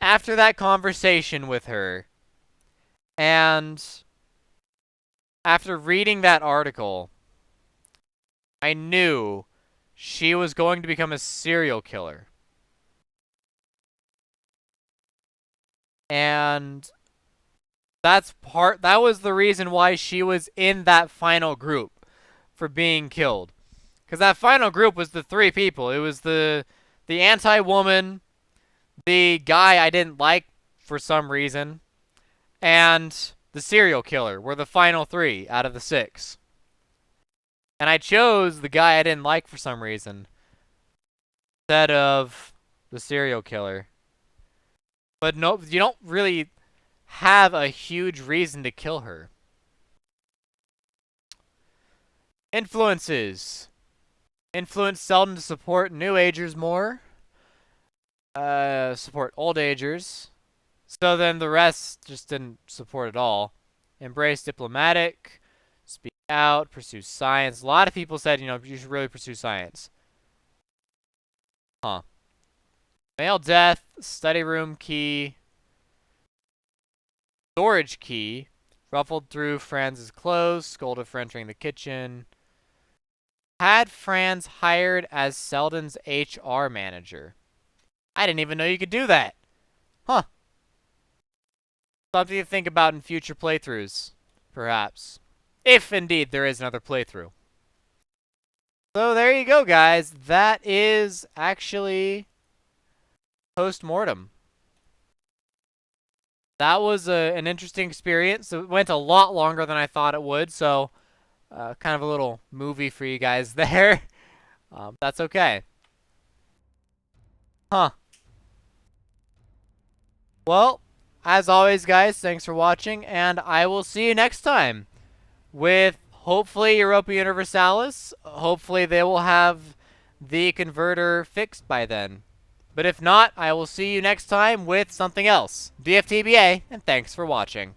after that conversation with her, and after reading that article, I knew she was going to become a serial killer. And that was the reason why she was in that final group for being killed. Because that final group was the three people. It was the anti-woman, the guy I didn't like for some reason, and the serial killer were the final three out of the 6. And I chose the guy I didn't like for some reason instead of the serial killer. But no, you don't really have a huge reason to kill her. Influences. Influence Selden to support New Agers more. Support Old Agers. So then the rest just didn't support at all. Embrace diplomatic. Speak out. Pursue science. A lot of people said, you should really pursue science. Huh. Male death. Study room key. Storage key. Ruffled through Franz's clothes. Scolded for entering the kitchen. Had Franz hired as Selden's HR manager. I didn't even know you could do that. Huh. Something to think about in future playthroughs, perhaps. If indeed there is another playthrough. So there you go, guys. That is actually Postmortem. That was an interesting experience. It went a lot longer than I thought it would, so kind of a little movie for you guys there. That's okay. Huh. Well, as always, guys, thanks for watching, and I will see you next time with hopefully Europa Universalis. Hopefully they will have the converter fixed by then. But if not, I will see you next time with something else. DFTBA, and thanks for watching.